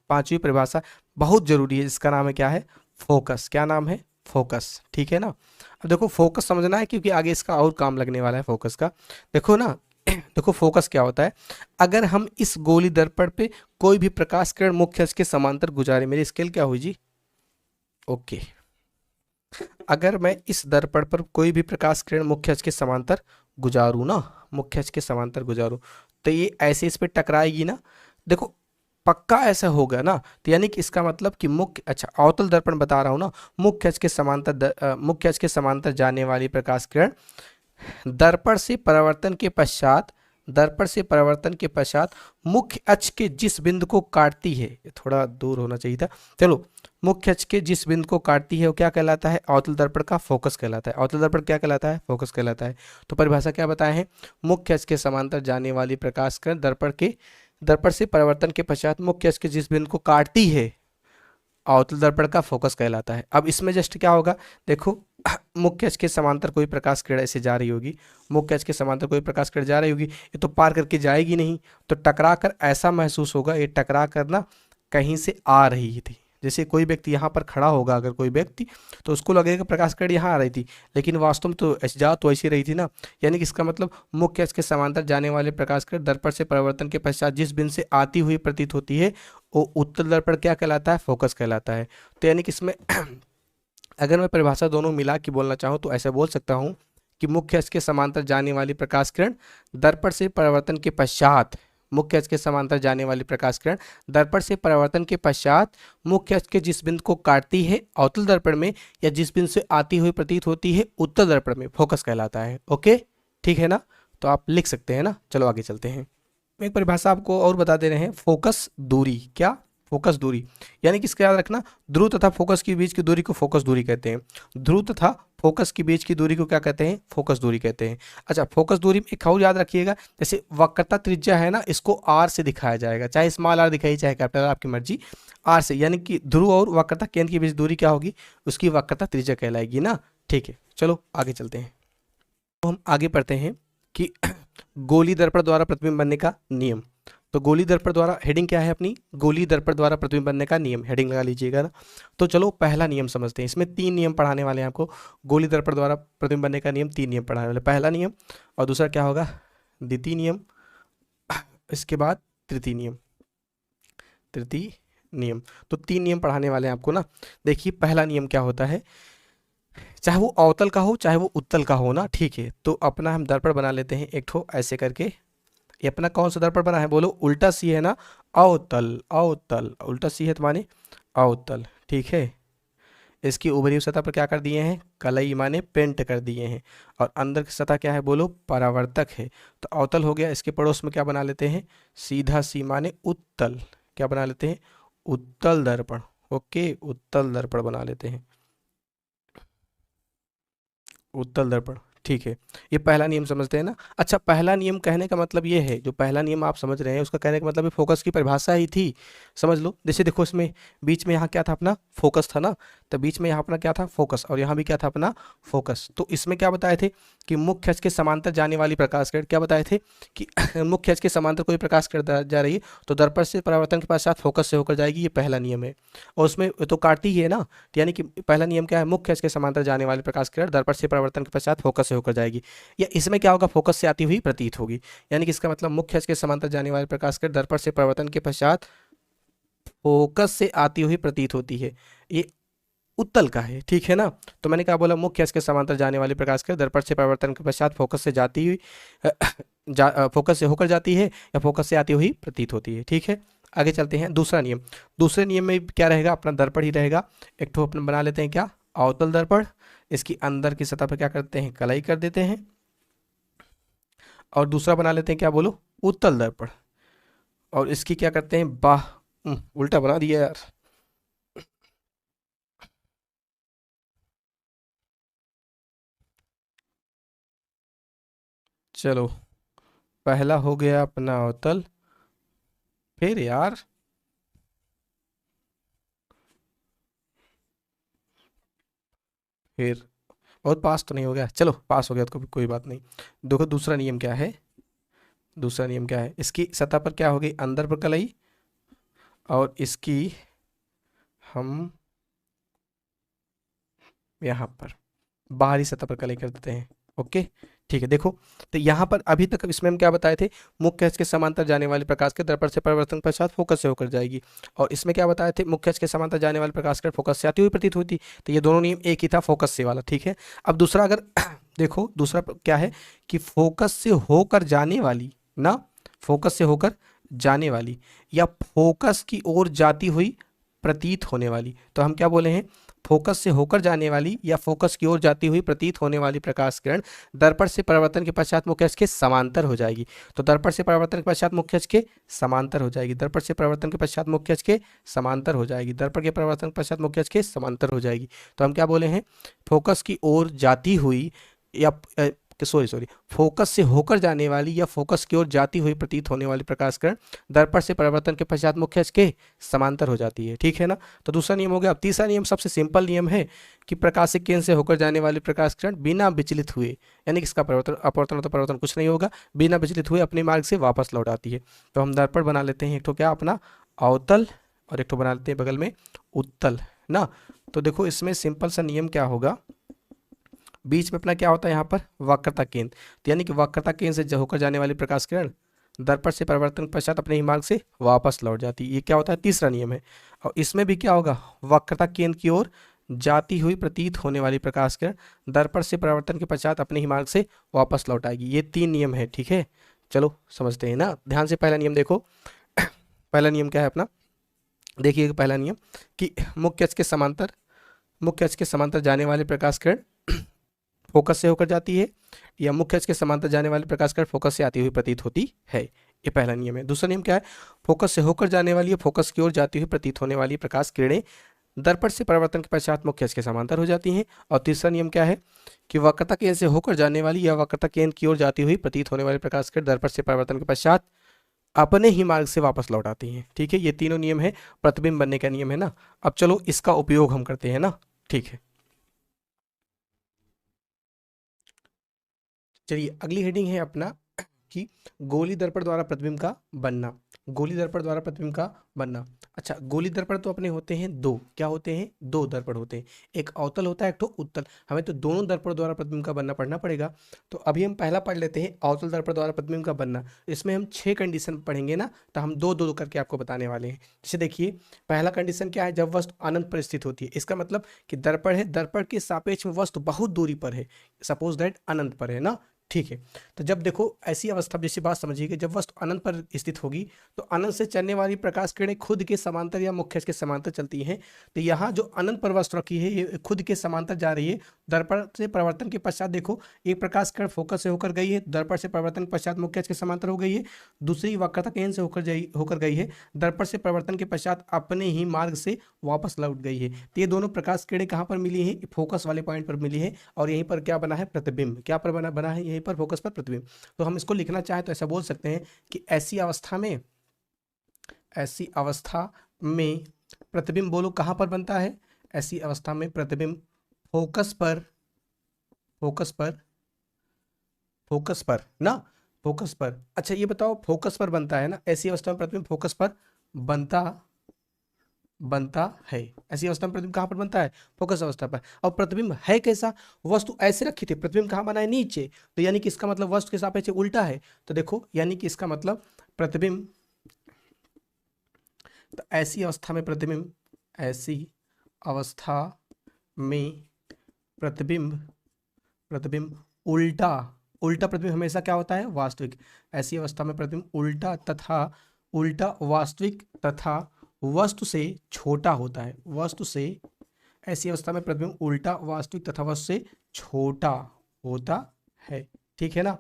पांचवी परिभाषा, बहुत जरूरी है, जिसका नाम है क्या है? फोकस। क्या नाम है? फोकस। ठीक है ना। अब देखो फोकस समझना है क्योंकि आगे इसका और काम लगने वाला है फोकस का। देखो ना, देखो फोकस क्या होता है? अगर हम इस गोली दर्पण पे कोई भी प्रकाश किरण मुख्य अक्ष के समांतर गुजारे, मेरी स्केल क्या हुई जी? ओके, अगर मैं इस दर्पण पर कोई भी प्रकाश किरण मुख्य अक्ष के समांतर गुजारूं ना, मुख्य अक्ष के समांतर गुजारूं, तो ये ऐसे इस पे टकराएगी ना। देखो पक्का ऐसा होगा ना, तो यानी कि इसका मतलब कि मुख्य, अच्छा अवतल दर्पण बता रहा हूं ना, मुख्य अक्ष के समांतर मुख्य अक्ष के समांतर जाने वाली प्रकाश किरण दर्पण से परावर्तन के पश्चात, दर्पण से परावर्तन के पश्चात मुख्य अक्ष के जिस बिंदु को काटती है, ये थोड़ा दूर होना चाहिए था, चलो, मुख्य अक्ष के जिस बिंदु को काटती है वो क्या कहलाता है? अवतल दर्पण का फोकस कहलाता है। अवतल दर्पण क्या कहलाता है? फोकस कहलाता है। तो परिभाषा क्या बताए हैं? मुख्य अक्ष के समांतर जाने वाली प्रकाश किरण दर्पण से परावर्तन के पश्चात मुख्य अक्ष के जिस बिंदु को काटती है अवतल दर्पण का फोकस कहलाता है। अब इसमें जस्ट क्या होगा, देखो मुख्य अक्ष के समांतर कोई प्रकाश किरण ऐसे जा रही होगी, मुख्य अक्ष के समांतर कोई प्रकाश किरण जा रही होगी, ये तो पार करके जाएगी नहीं, तो टकरा कर ऐसा महसूस होगा, ये टकरा कर ना कहीं से आ रही थी। जैसे कोई व्यक्ति यहाँ पर खड़ा होगा, अगर कोई व्यक्ति, तो उसको लगेगा प्रकाश किरण यहाँ आ रही थी, लेकिन वास्तव में तो जा तो ऐसी रही थी ना। यानी कि इसका मतलब मुख्य अक्ष के समांतर जाने वाले प्रकाश किरण दर्पण से परिवर्तन के पश्चात जिस बिंदु से आती हुई प्रतीत होती है वो उत्तल दर्पण क्या कहलाता है? फोकस कहलाता है। तो यानी कि इसमें अगर मैं परिभाषा दोनों मिला के बोलना चाहूँ तो ऐसे बोल सकता हूँ कि मुख्य अक्ष के समांतर जाने वाली प्रकाश किरण दर्पण से परावर्तन के पश्चात, मुख्य अक्ष के समांतर जाने वाली प्रकाश किरण दर्पण से परावर्तन के पश्चात मुख्य अक्ष के जिस बिंदु को काटती है अवतल दर्पण में, या जिस बिंदु से आती हुई प्रतीत होती है उत्तल दर्पण में, फोकस कहलाता है। ओके, ठीक है ना, तो आप लिख सकते हैं ना। चलो आगे चलते हैं। एक परिभाषा आपको और बता दे रहे हैं, फोकस दूरी। क्या? फोकस दूरी, यानी कि इसका याद रखना, ध्रुव तथा फोकस के बीच की दूरी को फोकस दूरी कहते हैं। ध्रुव तथा फोकस के बीच की दूरी को क्या कहते हैं? फोकस दूरी कहते हैं। अच्छा, फोकस दूरी में एक और याद रखिएगा, जैसे वक्रता त्रिज्या है ना, इसको आर से दिखाया जाएगा, चाहे स्मॉल आर दिखाई चाहे कैपिटल, आपकी मर्जी, आर से, यानी कि ध्रुव और वक्रता केंद्र के बीच दूरी क्या होगी? उसकी वक्रता त्रिज्या कहलाएगी ना। ठीक है, चलो आगे चलते हैं। तो हम आगे पढ़ते हैं कि गोली दर्पण द्वारा प्रतिबिंब बनने का नियम। तो गोली दर्पण द्वारा, हेडिंग क्या है अपनी? गोली दर्पण द्वारा प्रतिबिंब बनने का नियम, हेडिंग लगा लीजिएगा ना। तो चलो पहला नियम समझते हैं। इसमें 3 नियम पढ़ाने वाले हैं आपको। गोली दर्पण द्वारा प्रतिबिंब बनने का नियम 3 नियम पढ़ाने वाले। पहला नियम, और दूसरा क्या होगा? द्वितीय नियम, इसके बाद तृतीय नियम, तृतीय नियम। तो 3 नियम पढ़ाने वाले हैं आपको ना। देखिए पहला नियम क्या होता है, चाहे वो अवतल का हो चाहे वो उत्तल का हो ना, ठीक है। तो अपना हम दर्पण बना लेते हैं एक ठो ऐसे करके। ये अपना कौन सा दर्पण बना है बोलो, उल्टा सी है ना, अवतल, अवतल, उल्टा सी है तो माने अवतल, ठीक है। इसकी ऊपरी सतह पर क्या कर दिए हैं, कलई माने पेंट कर दिए हैं, और अंदर की सतह क्या है बोलो, परावर्तक है। तो अवतल हो गया। इसके पड़ोस में क्या बना लेते हैं, सीधा सी माने उत्तल, क्या बना लेते हैं, उत्तल दर्पण। ओके, उत्तल दर्पण बना लेते हैं, उत्तल दर्पण, ठीक है। ये पहला नियम समझते हैं ना। अच्छा, पहला नियम कहने का मतलब ये है, जो पहला नियम आप समझ रहे हैं उसका कहने का मतलब ये फोकस की परिभाषा ही थी। समझ लो, जैसे देखो इसमें बीच में यहाँ क्या था अपना, फोकस था ना, तो बीच में यहाँ अपना क्या था, फोकस, और यहाँ भी क्या था अपना, फोकस। तो इसमें क्या बताए थे कि मुख्य अक्ष के समांतर जाने वाली प्रकाश किरण, क्या बताए थे कि मुख्य अक्ष के समांतर कोई प्रकाश किरण जा रही है तो दर्पण से परावर्तन के पश्चात फोकस से होकर जाएगी, ये पहला नियम है। और उसमें तो काटती ही है ना, तो यानी कि पहला नियम क्या है, मुख्य अक्ष के समांतर जाने वाली प्रकाश किरण दर्पण से परावर्तन के पश्चात फोकस से होकर जाएगी। या इसमें क्या होगा, फोकस से आती हुई प्रतीत होगी। यानी कि इसका मतलब मुख्य अक्ष के समांतर जाने वाली प्रकाश किरण दर्पण से परावर्तन के पश्चात फोकस से आती हुई प्रतीत होती है। ये उत्तल का है, ठीक है ना। तो मैंने क्या बोला, मुख्य अक्ष के समांतर जाने वाली प्रकाश किरण दर्पण से परावर्तन के पश्चात फोकस से जाती हुई फोकस से होकर जाती है या फोकस से आती हुई प्रतीत होती है, ठीक है। आगे चलते हैं, दूसरा नियम। दूसरे नियम में क्या रहेगा, अपना दर्पण ही रहेगा। एक ठो अपना बना लेते हैं क्या, अवतल दर्पण। इसकी अंदर की सतह पर क्या करते हैं, कलाई कर देते हैं। और दूसरा बना लेते हैं क्या बोलो, उत्तल दर्पण। और इसकी क्या करते हैं, उल्टा बना दिया यार। चलो, पहला हो गया अपना अवतल, फिर यार फिर बहुत पास तो नहीं हो गया, चलो पास हो गया तो कोई बात नहीं। देखो दूसरा नियम क्या है, दूसरा नियम क्या है, इसकी सतह पर क्या हो गई, अंदर पर कलाई, और इसकी हम यहाँ पर बाहरी सतह पर कलाई कर देते हैं। ओके, ठीक है। देखो, तो यहाँ पर अभी तक इसमें हम क्या बताए थे, मुख्य अक्ष के समांतर जाने वाले प्रकाश के दर्पण से परावर्तन पश्चात फोकस से होकर जाएगी। और इसमें क्या बताए थे, मुख्य अक्ष के समांतर जाने वाले प्रकाश के फोकस से आती हुई प्रतीत होती। तो ये दोनों नियम एक ही था, फोकस से वाला, ठीक है। अब दूसरा अगर देखो, दूसरा क्या है कि फोकस से होकर जाने वाली ना, फोकस से होकर जाने वाली या फोकस की ओर जाती हुई प्रतीत होने वाली, तो हम क्या बोले हैं, फोकस से होकर जाने वाली या फोकस की ओर जाती हुई प्रतीत होने वाली प्रकाश किरण दर्पण से परावर्तन के पश्चात मुख्य अक्ष के समांतर हो जाएगी। तो दर्पण से परावर्तन के पश्चात मुख्य अक्ष के समांतर हो जाएगी, दर्पण से परावर्तन के पश्चात मुख्य अक्ष के समांतर हो जाएगी, दर्पण के परावर्तन के पश्चात मुख्य अक्ष के समांतर हो जाएगी। तो हम क्या बोले हैं, फोकस की ओर जाती हुई या सॉरी फोकस से होकर जाने वाली या फोकस की ओर जाती हुई प्रतीत होने वाली प्रकाश किरण दर्पण से परावर्तन के पश्चात मुख्य अक्ष के समांतर हो जाती है, ठीक है ना। तो दूसरा नियम हो गया। अब तीसरा नियम सबसे सिंपल नियम है कि प्रकाशिक केंद्र से होकर जाने वाली प्रकाश किरण बिना विचलित हुए, यानी कि इसका परिवर्तन अपवर्तन तो परिवर्तन कुछ नहीं होगा, बिना विचलित हुए अपने मार्ग से वापस लौट आती है। तो हम दर्पण बना लेते हैं एक तो क्या अपना अवतल, और एक तो बना लेते हैं बगल में उत्तल ना। तो देखो इसमें सिंपल सा नियम क्या होगा, बीच में अपना क्या होता है यहाँ पर वक्रता केंद्र, तो यानी कि वक्रता केंद्र से होकर जाने वाली प्रकाश किरण दर्पण से परिवर्तन पश्चात अपने ही मार्ग से वापस लौट जाती है। ये क्या होता है, तीसरा नियम है। और इसमें भी क्या होगा, वक्रता केंद्र की ओर जाती हुई प्रतीत होने वाली प्रकाश किरण दर्पण से परिवर्तन के पश्चात अपने ही मार्ग से वापस लौट आएगी। ये तीन नियम है, ठीक है। चलो समझते हैं ना, ध्यान से पहला नियम देखो। पहला नियम क्या है अपना, देखिए पहला नियम कि मुख्य अक्ष के समांतर जाने वाले प्रकाश किरण फोकस से होकर जाती है या मुख्य अक्ष के समांतर जाने वाली प्रकाश किरण फोकस से आती हुई प्रतीत होती है। ये पहला नियम है। दूसरा नियम क्या है, फोकस से होकर जाने वाली या फोकस की ओर जाती हुई प्रतीत होने वाली प्रकाश किरणें दर्पण से परावर्तन के पश्चात मुख्य अक्ष के समांतर हो जाती हैं। और तीसरा नियम क्या है कि वक्रता केंद्र से होकर जाने वाली या वक्रता केंद्र की ओर जाती हुई प्रतीत होने वाली प्रकाश किरण दर्पण से परावर्तन के पश्चात अपने ही मार्ग से वापस लौट आती हैं, ठीक है। ये तीनों नियम है, प्रतिबिंब बनने का नियम है ना। अब चलो इसका उपयोग हम करते हैं ना, ठीक है। चलिए अगली हेडिंग है अपना कि गोली दर्पण द्वारा प्रतिबिंब का बनना। गोली दर्पण द्वारा प्रतिबिंब का बनना। अच्छा, गोली दर्पण तो अपने होते हैं दो, क्या होते हैं, दो दर्पण होते हैं, एक अवतल होता है, एक तो उत्तल। हमें तो दोनों दर्पण द्वारा प्रतिबिंब का बनना पढ़ना पड़ेगा। तो अभी हम पहला पढ़ लेते हैं अवतल दर्पण द्वारा प्रतिबिंब का बनना। इसमें हम 6 कंडीशन पढ़ेंगे ना, तो हम दो दो करके आपको बताने वाले हैं। जैसे देखिए, पहला कंडीशन क्या है, जब वस्तु अनंत पर स्थित होती है। इसका मतलब कि दर्पण है, दर्पण के सापेक्ष में वस्तु बहुत दूरी पर है, सपोज दैट अनंत पर है ना, ठीक है। तो जब देखो ऐसी अवस्था, जैसी बात समझिए कि जब वस्तु अनंत पर स्थित होगी तो अनंत से चलने वाली प्रकाश किरणें खुद के समांतर या मुख्य अक्ष के समांतर चलती हैं। तो यहाँ जो अनंत पर वस्तु रखी है ये खुद के समांतर जा रही है। दर्पण से परिवर्तन के पश्चात देखो, एक प्रकाश किरण फोकस से होकर गई है, दर्पण से परिवर्तन के पश्चात मुख्य अक्ष के समांतर हो गई है। दूसरी वक्रता केंद्र से होकर गई है, दर्पण से परिवर्तन के पश्चात अपने ही मार्ग से वापस लौट गई है। तो ये दोनों प्रकाश किरणें कहाँ पर मिली है, फोकस वाले पॉइंट पर मिली है, और यहीं पर क्या बना है, प्रतिबिंब। क्या पर बना है, यहीं पर फोकस पर प्रतिबिंब। तो हम इसको लिखना चाहें तो ऐसा बोल सकते हैं कि ऐसी अवस्था में प्रतिबिंब, बोलो कहां पर बनता है, ऐसी अवस्था में प्रतिबिंब फोकस पर ना, फोकस पर। अच्छा ये बताओ, फोकस पर बनता है ना, ऐसी अवस्था में प्रतिबिंब फोकस पर बनता है। ऐसी अवस्था में प्रतिबिंब कहां पर बनता है, फोकस अवस्था पर। और प्रतिबिंब है कैसा, वस्तु ऐसे रखी थी, प्रतिबिंब कहां बना है, नीचे। तो यानी कि इसका मतलब वस्तु के सापेक्ष उल्टा है। तो देखो, यानी कि इसका मतलब प्रतिबिंब, तो ऐसी अवस्था में प्रतिबिंब प्रतिबिंब उल्टा उल्टा प्रतिबिंब हमेशा क्या होता है, वास्तविक। ऐसी अवस्था में प्रतिबिंब उल्टा वास्तविक तथा वस्तु से छोटा होता है। ऐसी अवस्था में प्रतिबिंब उल्टा वास्तविक तथा वस्तु से छोटा होता है, ठीक है ना,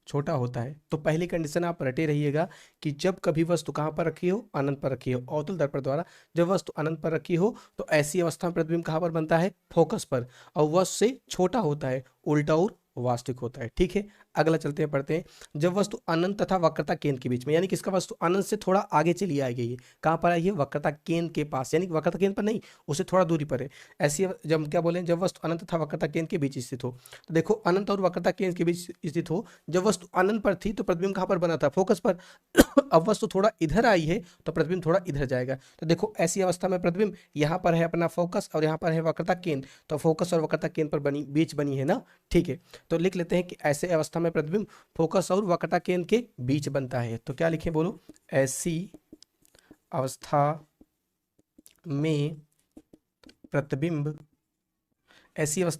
छोटा होता है। तो पहली कंडीशन आप रटे रहिएगा कि जब कभी वस्तु कहाँ पर रखी हो, अनंत पर रखी हो, अवतल दर्पण द्वारा जब वस्तु अनंत पर रखी हो तो ऐसी अवस्था में प्रतिबिंब कहाँ पर बनता है, फोकस पर, और वस्तु से छोटा होता है, उल्टा और वास्तविक होता है, ठीक है। अगला चलते हैं, पढ़ते हैं। जब वस्तु अनंत तथा वक्रता केंद्र के बीच में, यानी कि इसका वस्तु अनंत से थोड़ा आगे चली आई गई है, कहाँ पर आई है, वक्रता केंद्र के पास, यानी कि वक्रता केंद्र पर नहीं, उससे थोड़ा दूरी पर है। ऐसी जब क्या बोले, जब वस्तु अनंत तथा वक्रता केंद्र के बीच स्थित हो। तो देखो, अनंत और वक्रता केंद्र के बीच स्थित हो, जब वस्तु अनंत पर थी तो प्रतिबिंब कहाँ पर बना था, फोकस पर। अब वस्तु थोड़ा इधर आई है तो प्रतिबिंब थोड़ा इधर जाएगा। तो देखो, ऐसी अवस्था में प्रतिबिंब यहाँ पर है अपना फोकस, और यहाँ पर है वक्रता केंद्र, तो फोकस और वक्रता केंद्र पर बीच बनी है ना, ठीक है। तो लिख लेते हैं कि ऐसे अवस्था में प्रतिबिंब फोकस और वक्रता केंद्र के बीच बनता है। तो क्या लिखें, बोलो, ऐसी अवस्था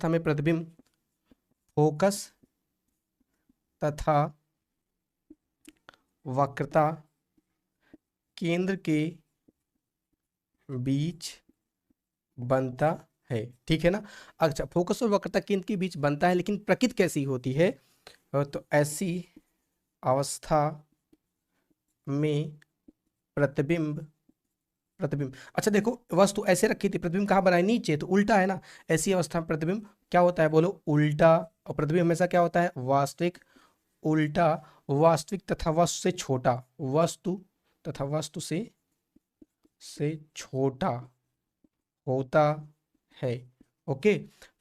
में प्रतिबिंब फोकस तथा वक्रता केंद्र के बीच बनता है, ठीक है ना। अच्छा, फोकस और वक्रता केंद्र के बीच बनता है, लेकिन प्रकृति कैसी होती है, तो ऐसी अवस्था में प्रतिबिंब अच्छा देखो, वस्तु ऐसे रखी थी, प्रतिबिंब कहाँ बनाए, नीचे, तो उल्टा है ना। ऐसी अवस्था में प्रतिबिंब क्या होता है, बोलो, उल्टा। और प्रतिबिंब हमेशा क्या होता है, वास्तविक, उल्टा वास्तविक तथा वस्तु से छोटा, वस्तु से छोटा होता है, ओके।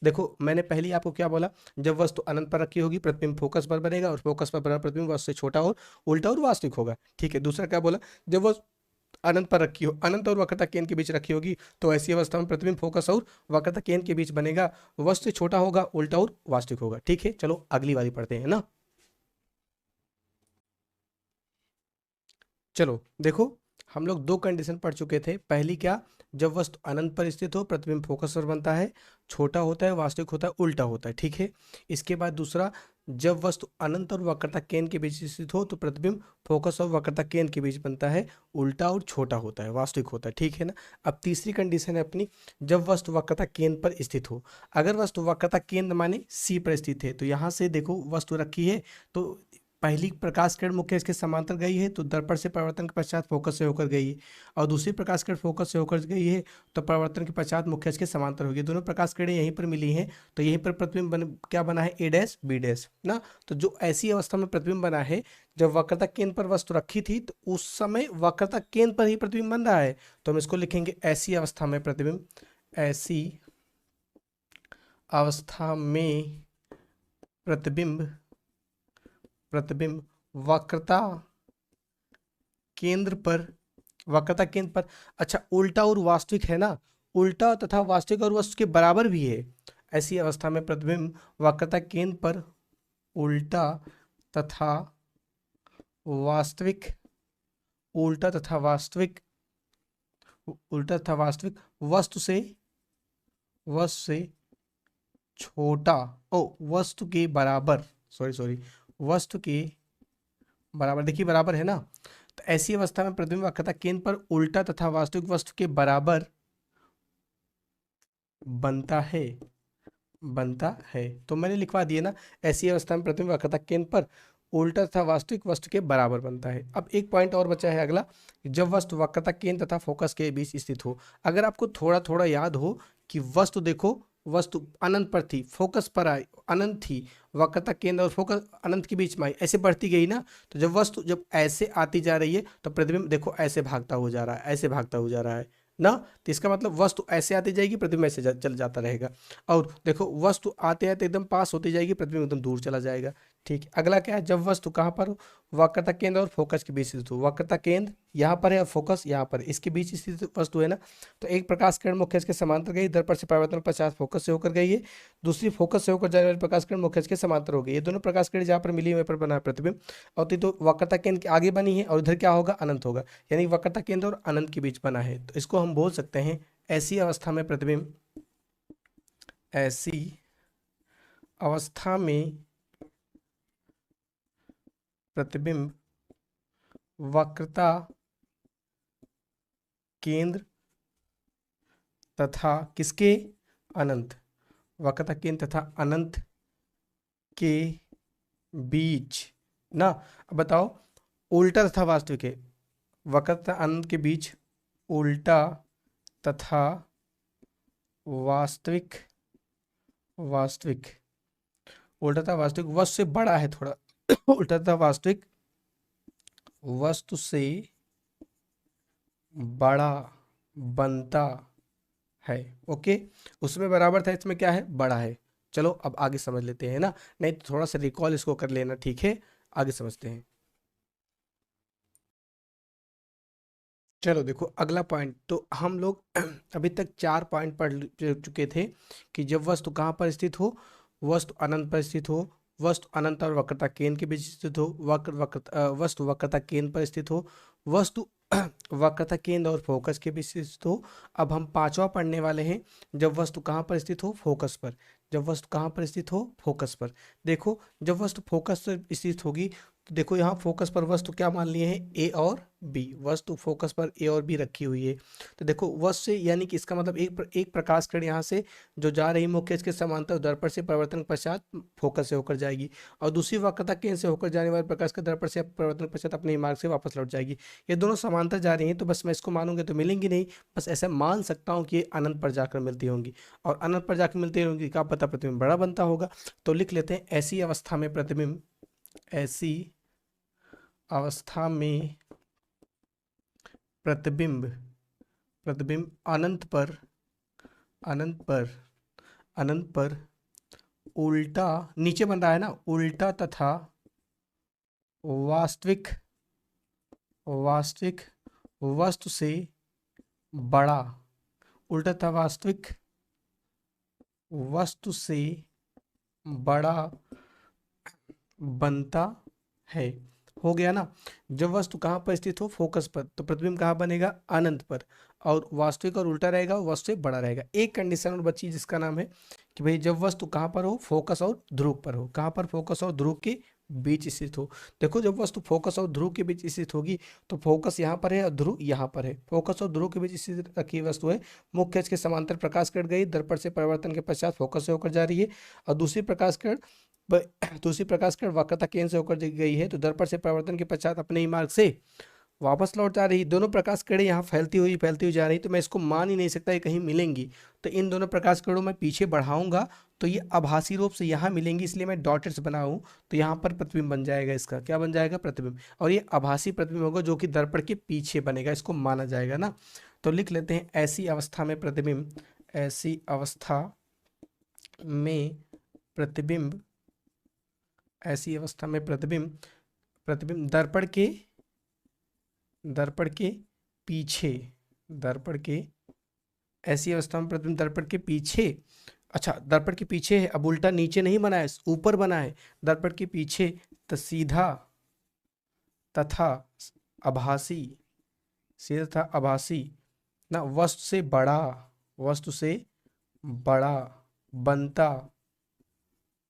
देखो, मैंने पहले ही आपको क्या बोला, जब वस्तु अनंत पर रखी होगी प्रतिबिंब फोकस पर बनेगा, और फोकस पर बना प्रतिबिंब वस्तु से छोटा और उल्टा और वास्तविक होगा, ठीक है। दूसरा क्या बोला, जब वस्तु अनंत पर रखी हो, अनंत और वक्रता केंद्र के बीच रखी होगी, तो ऐसी अवस्था में प्रतिबिंब फोकस और वक्रता केंद्र के बीच बनेगा, वस्तु से छोटा होगा, उल्टा और वास्तविक होगा, ठीक है। चलो अगली वाली पढ़ते हैं ना। चलो देखो, हम लोग दो कंडीशन पढ़ चुके थे। पहली क्या, जब वस्तु अनंत पर स्थित हो प्रतिबिंब फोकस पर बनता है, छोटा होता है, वास्तविक होता है, उल्टा होता है, ठीक है। इसके बाद दूसरा, जब वस्तु अनंत और वक्रता केंद्र के बीच स्थित हो तो प्रतिबिंब फोकस और वक्रता केंद्र के बीच बनता है, उल्टा और छोटा होता है, वास्तविक होता है, ठीक है ना। अब तीसरी कंडीशन है अपनी, जब वस्तु वक्रता केंद्र पर स्थित हो। अगर वस्तु वक्रता केंद्र माने सी पर स्थित है, तो यहाँ से देखो वस्तु रखी है, तो पहली प्रकाश किरण मुख्य इसके समांतर गई है, तो दर्पण से परिवर्तन के पश्चात फोकस से होकर गई है, और दूसरी प्रकाश किरण फोकस से होकर गई है तो परिवर्तन के पश्चात मुख्य इसके समांतर होगी। दोनों प्रकाश किरणें यहीं पर मिली हैं, तो यहीं पर प्रतिबिंब क्या बना है, ए डैश बी डैश ना। तो जो ऐसी अवस्था में प्रतिबिंब बना है, जब वक्रता केंद्र पर वस्तु रखी थी तो उस समय वक्रता केंद्र पर ही प्रतिबिंब बन रहा है, तो हम इसको लिखेंगे ऐसी अवस्था में प्रतिबिंब, ऐसी अवस्था में प्रतिबिंब वक्रता केंद्र पर, वक्रता केंद्र पर, अच्छा उल्टा और वास्तविक है ना, उल्टा तथा वास्तविक और वस्तु के बराबर भी है, ऐसी अवस्था में प्रतिबिंब वक्रता केंद्र पर उल्टा तथा वास्तविक, उल्टा तथा वास्तविक, उल्टा तथा वास्तविक वस्तु से छोटा, ओ वस्तु के बराबर, सॉरी वस्तु के बराबर, देखिए बराबर है ना, तो ऐसी अवस्था में प्रतिबिंब वक्रता केंद्र पर उल्टा तथा वास्तविक वस्तु के बराबर बनता है। तो मैंने लिखवा दिया ना, ऐसी अवस्था में प्रतिबिंब वक्रता केंद्र पर उल्टा तथा वास्तविक वस्तु के बराबर बनता है। अब एक पॉइंट और बचा है अगला, जब वस्तु वक्रता केंद्र तथा फोकस के बीच स्थित हो। अगर आपको थोड़ा थोड़ा याद हो कि वस्तु देखो, वस्तु अनंत पर थी, फोकस पर आई, अनंत थी, वक्रता केंद्र और फोकस अनंत के बीच में आई, ऐसे बढ़ती गई ना, तो जब वस्तु जब ऐसे आती जा रही है तो प्रतिबिंब देखो ऐसे भागता हो जा रहा है, ऐसे भागता हो जा रहा है ना, तो इसका मतलब वस्तु ऐसे आती जाएगी, प्रतिबिंब ऐसे चल जाता रहेगा। और देखो वस्तु आते आते एकदम पास होती जाएगी, प्रतिबिंब एकदम दूर चला जाएगा। ठीक है, अगला क्या है, जब वस्तु कहाँ पर हो, वक्रता केंद्र और फोकस के बीच स्थित हो। वक्रता केंद्र यहाँ पर है और फोकस यहाँ पर है, इसके बीच स्थित वस्तु है ना, तो एक प्रकाश किरण मुख्य अक्ष के समांतर गई, दर्पण से परावर्तन पश्चात फोकस से होकर गई है, दूसरी फोकस से होकर जाने वाली प्रकाश किरण मुख्य अक्ष के समांतर हो गई। ये दोनों प्रकाश किरण जहाँ पर मिली वहीं पर बना है प्रतिबिंब, और तो वक्रता केंद्र के आगे बनी है और इधर क्या होगा, अनंत होगा, यानी वक्रता केंद्र और अनंत के बीच बना है। तो इसको हम बोल सकते हैं ऐसी अवस्था में प्रतिबिंब, ऐसी अवस्था में प्रतिबिंब वक्रता केंद्र तथा किसके, अनंत, वक्रता केंद्र तथा अनंत के बीच ना। अब बताओ, उल्टा तथा वास्तविक है, वक्रता अनंत के बीच उल्टा तथा वास्तविक, उल्टा तथा वास्तविक वस्तु से बड़ा है थोड़ा उल्टा तथा वास्तविक वस्तु से बड़ा बनता है। ओके, उसमें बराबर था, इसमें क्या है, बड़ा है। चलो अब आगे समझ लेते हैं ना, नहीं तो थोड़ा सा रिकॉल इसको कर लेना, ठीक है, आगे समझते हैं। चलो देखो अगला पॉइंट, तो हम लोग अभी तक 4 पॉइंट पढ़ चुके थे कि जब वस्तु कहाँ पर स्थित हो, वस्तु अनंत पर स्थित हो, वस्तु अनंत और वक्रता केंद्र के बीच स्थित हो, वस्तु वक्रता केंद्र पर स्थित हो, वस्तु वक्रता केंद्र और फोकस के बीच स्थित हो। अब हम 5वां पढ़ने वाले हैं, जब वस्तु कहाँ पर स्थित हो, फोकस पर। जब वस्तु कहाँ पर स्थित हो, फोकस पर। देखो जब वस्तु फोकस पर स्थित होगी, तो देखो यहाँ फोकस पर वस्तु क्या मान लिए हैं, ए और बी, वस्तु फोकस पर ए और बी रखी हुई है। तो देखो वस्तु से, यानी कि इसका मतलब एक प्रकाश किरण यहाँ से जो जा रही मुख्य अक्ष के समांतर दर्पण से परिवर्तन पश्चात फोकस से होकर जाएगी, और दूसरी वक्रता केंद्र से होकर जाने वाले प्रकाश के दर्पण से परिवर्तन पश्चात अपने मार्ग से वापस लौट जाएगी। ये दोनों समांतर जा रही हैं, तो बस मैं इसको मानूंगी तो मिलेंगी नहीं, बस ऐसे मान सकता हूँ कि ये अनंत पर जाकर मिलती होंगी, और अनंत पर जाकर मिलती होंगी, क्या पता प्रतिबिंब बड़ा बनता होगा। तो लिख लेते हैं, ऐसी अवस्था में प्रतिबिंब, ऐसी अवस्था में प्रतिबिंब, प्रतिबिंब अनंत पर उल्टा, नीचे बन रहा है ना, उल्टा तथा वास्तविक वस्तु से बड़ा, उल्टा तथा वास्तविक वस्तु से बड़ा बनता है। हो गया ना, जब वस्तु कहाँ पर स्थित हो, फोकस पर, तो प्रतिबिंब कहाँ बनेगा, अनंत पर, और वास्तविक और उल्टा रहेगा, वस्तु से बड़ा रहेगा। एक कंडीशन और बची जिसका नाम है कि भाई जब वस्तु कहाँ पर हो, फोकस और ध्रुव पर हो। कहाँ पर, फोकस और ध्रुव के बीच स्थित हो। देखो जब वस्तु फोकस और ध्रुव के बीच स्थित होगी, तो फोकस यहाँ पर है और ध्रुव यहाँ पर है, फोकस और ध्रुव के बीच स्थित रखी वस्तु है, मुख्य अक्ष के समांतर प्रकाश किरण गई, दर्पण से परिवर्तन के पश्चात फोकस से होकर जा रही है, और दूसरी प्रकाश किरण वक्रता केंद्र से होकर गई है, तो दर्पण से परिवर्तन के पश्चात अपने ही मार्ग से वापस लौट जा रही। दोनों प्रकाश किरणें यहाँ फैलती हुई जा रही, तो मैं इसको मान ही नहीं सकता ये कहीं मिलेंगी। तो इन दोनों प्रकाश किरणों में पीछे बढ़ाऊंगा तो ये आभासी रूप से यहाँ मिलेंगी, इसलिए मैं डॉटेड्स बनाऊं, तो यहाँ पर प्रतिबिंब बन जाएगा। इसका क्या बन जाएगा, प्रतिबिंब, और ये आभासी प्रतिबिंब होगा जो कि दर्पण के पीछे बनेगा, इसको माना जाएगा ना। तो लिख लेते हैं, ऐसी अवस्था में प्रतिबिंब, ऐसी अवस्था में प्रतिबिंब, ऐसी अवस्था में प्रतिबिंब दर्पण के दर्पण के पीछे, दर्पण के, ऐसी अवस्था में प्रतिबिंब दर्पण के पीछे, अच्छा दर्पण के पीछे है, अब उल्टा नीचे नहीं बना है, ऊपर बना है, दर्पण के पीछे तो सीधा तथा आभासी, सीधा तथा आभासी ना वस्तु से बड़ा, वस्तु से बड़ा बनता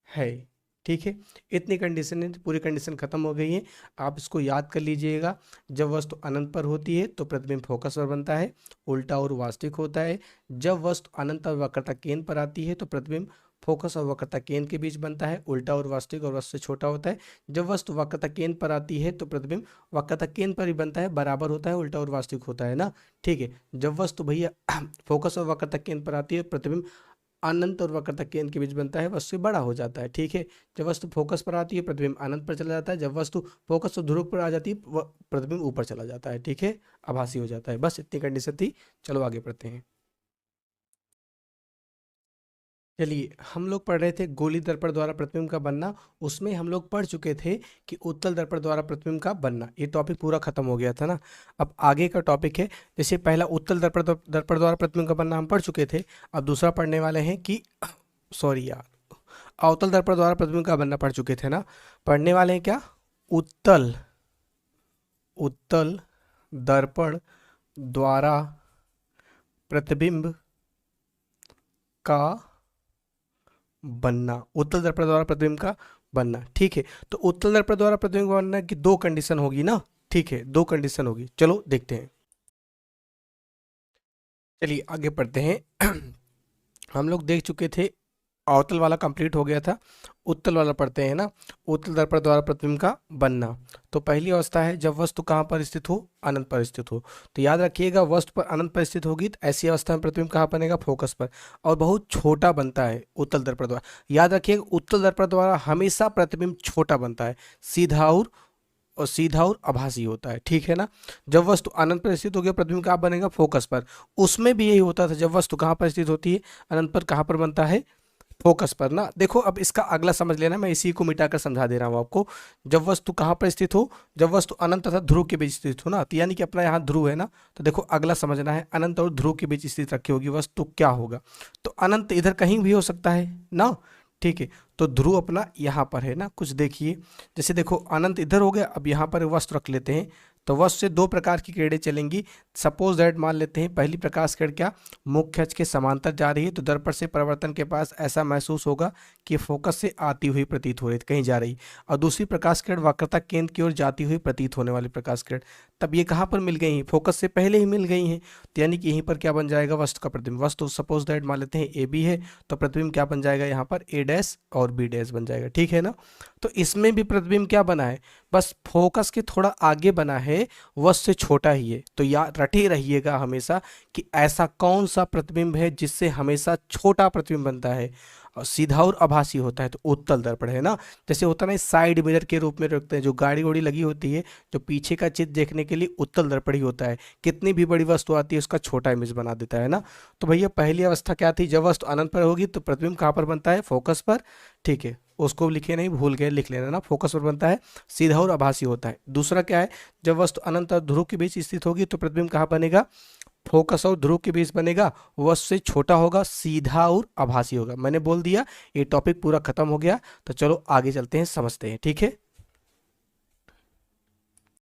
है। ठीक है, इतनी कंडीशन है, पूरी कंडीशन खत्म हो गई है। आप इसको याद कर लीजिएगा। जब वस्तु अनंत पर होती है तो प्रतिबिंब फोकस पर बनता है, उल्टा और वास्तविक होता है। जब वस्तु अनंत और वक्रता केंद्र पर आती है तो प्रतिबिंब फोकस और वक्रता केंद्र के बीच बनता है, उल्टा और वास्तविक और वस्तु से छोटा होता है। जब वस्तु वक्रता केंद्र पर आती है तो प्रतिबिंब वक्रता केंद्र पर ही बनता है, बराबर होता है, उल्टा और वास्तविक होता है ना। ठीक है, जब वस्तु भैया फोकस और वक्रता केंद्र पर आती है प्रतिबिंब अनंत और वक्रता केंद्र के बीच बनता है, वस्तु से बड़ा हो जाता है। ठीक है, जब वस्तु फोकस पर आती है प्रतिबिंब अनंत पर चला जाता है, जब वस्तु फोकस और ध्रुव पर आ जाती है प्रतिबिंब ऊपर चला जाता है। ठीक है, आभासी हो जाता है। बस इतनी कंडीशन थी। चलो आगे पढ़ते हैं। चलिए, हम लोग पढ़ रहे थे गोली दर्पण द्वारा प्रतिबिंब का बनना। उसमें हम लोग पढ़ चुके थे कि उत्तल दर्पण द्वारा प्रतिबिंब का बनना। ये टॉपिक पूरा खत्म हो गया था ना। अब आगे का टॉपिक है, जैसे पहला उत्तल दर्पण द्वारा प्रतिबिंब का बनना हम पढ़ चुके थे। अब दूसरा पढ़ने वाले हैं कि सॉरी यार, अवतल दर्पण द्वारा प्रतिबिंब का बनना पढ़ चुके थे ना। पढ़ने वाले हैं क्या, उत्तल, उत्तल दर्पण द्वारा प्रतिबिंब का बनना, उत्तल दर्पण द्वारा प्रतिबिंब का बनना। ठीक है, तो उत्तल दर्पण द्वारा प्रतिबिंब का बनना की दो कंडीशन होगी ना। ठीक है, दो कंडीशन होगी। चलो देखते हैं। चलिए आगे पढ़ते हैं। हम लोग देख चुके थे, अवतल वाला कंप्लीट हो गया था, उत्तल वाला पढ़ते हैं ना। उत्तल दर्पण द्वारा प्रतिबिंब का बनना, तो पहली अवस्था है जब वस्तु कहाँ पर स्थित हो, अनंत पर स्थित हो। तो याद रखिएगा, वस्तु पर अनंत पर स्थित होगी तो ऐसी अवस्था में प्रतिबिंब कहाँ बनेगा, फोकस पर, और बहुत छोटा बनता है उत्तल दर्पण द्वारा। याद रखिएगा, उत्तल दर्पण द्वारा हमेशा प्रतिबिंब छोटा बनता है, सीधा और आभासी होता है। ठीक है ना। जब वस्तु अनंत पर स्थित हो गया प्रतिबिंब कहाँ बनेगा, फोकस पर। उसमें भी यही होता था, जब वस्तु कहाँ पर स्थित होती है, अनंत पर, कहाँ पर बनता है, फोकस पर ना। देखो अब इसका अगला समझ लेना, मैं इसी को मिटाकर समझा दे रहा हूँ आपको। जब वस्तु कहाँ पर स्थित हो, जब वस्तु अनंत तथा ध्रुव के बीच स्थित हो ना, तो यानी कि अपना यहाँ ध्रुव है ना, तो देखो अगला समझना है, अनंत और ध्रुव के बीच स्थित रखी होगी वस्तु, क्या होगा, तो अनंत इधर कहीं भी हो सकता है ना। ठीक है, तो ध्रुव अपना यहाँ पर है ना। कुछ देखिए, जैसे देखो अनंत इधर हो गया, अब यहाँ पर वस्तु रख लेते हैं, तो वस्तु से दो प्रकार की किरणें चलेंगी। सपोज दैट मान लेते हैं पहली प्रकाश किरण क्या, मुख्य अक्ष के समांतर जा रही है, तो दर्पण से परावर्तन के पास ऐसा महसूस होगा कि फोकस से आती हुई प्रतीत हो रही, कहीं जा रही। और दूसरी प्रकाश किरण वक्रता केंद्र की ओर जाती हुई प्रतीत होने वाली प्रकाश किरण। तब ये कहाँ पर मिल गई हैं, फोकस से पहले ही मिल गई हैं, तो यानी कि यहीं पर क्या बन जाएगा, वस्तु का प्रतिबिंब। वस्तु सपोज दैट मान लेते हैं ए बी है, तो प्रतिबिंब क्या बन जाएगा, यहाँ पर ए डैश और बी डैश बन जाएगा। ठीक है ना। तो इसमें भी प्रतिबिंब क्या बना है, बस फोकस के थोड़ा आगे बना है, वस्तु से छोटा ही है। तो याद रटे रहिएगा हमेशा कि ऐसा कौन सा प्रतिबिंब है जिससे हमेशा छोटा प्रतिबिंब बनता है और सीधा और आभासी होता है, तो उत्तल दर्पण है ना। जैसे होता है ना, साइड मिरर के रूप में रखते हैं, जो गाड़ी वाड़ी लगी होती है, जो पीछे का चित्र देखने के लिए उत्तल दर्पण ही होता है। कितनी भी बड़ी वस्तु आती है उसका छोटा इमेज बना देता है ना। तो भैया पहली अवस्था क्या थी, जब वस्तु अनंत पर होगी तो प्रतिबिंब कहाँ पर बनता है, फोकस पर। ठीक है, उसको लिखे नहीं, भूल गए, लिख लेना ना, फोकस पर बनता है, सीधा और आभासी होता है। दूसरा क्या है, जब वस्तु अनंत और ध्रुव के बीच स्थित होगी तो प्रतिबिंब कहाँ बनेगा, फोकस और ध्रुव के बीच बनेगा, वस्तु से छोटा होगा, सीधा और आभासी होगा। मैंने बोल दिया, ये टॉपिक पूरा खत्म हो गया। तो चलो आगे चलते हैं, समझते हैं। ठीक है।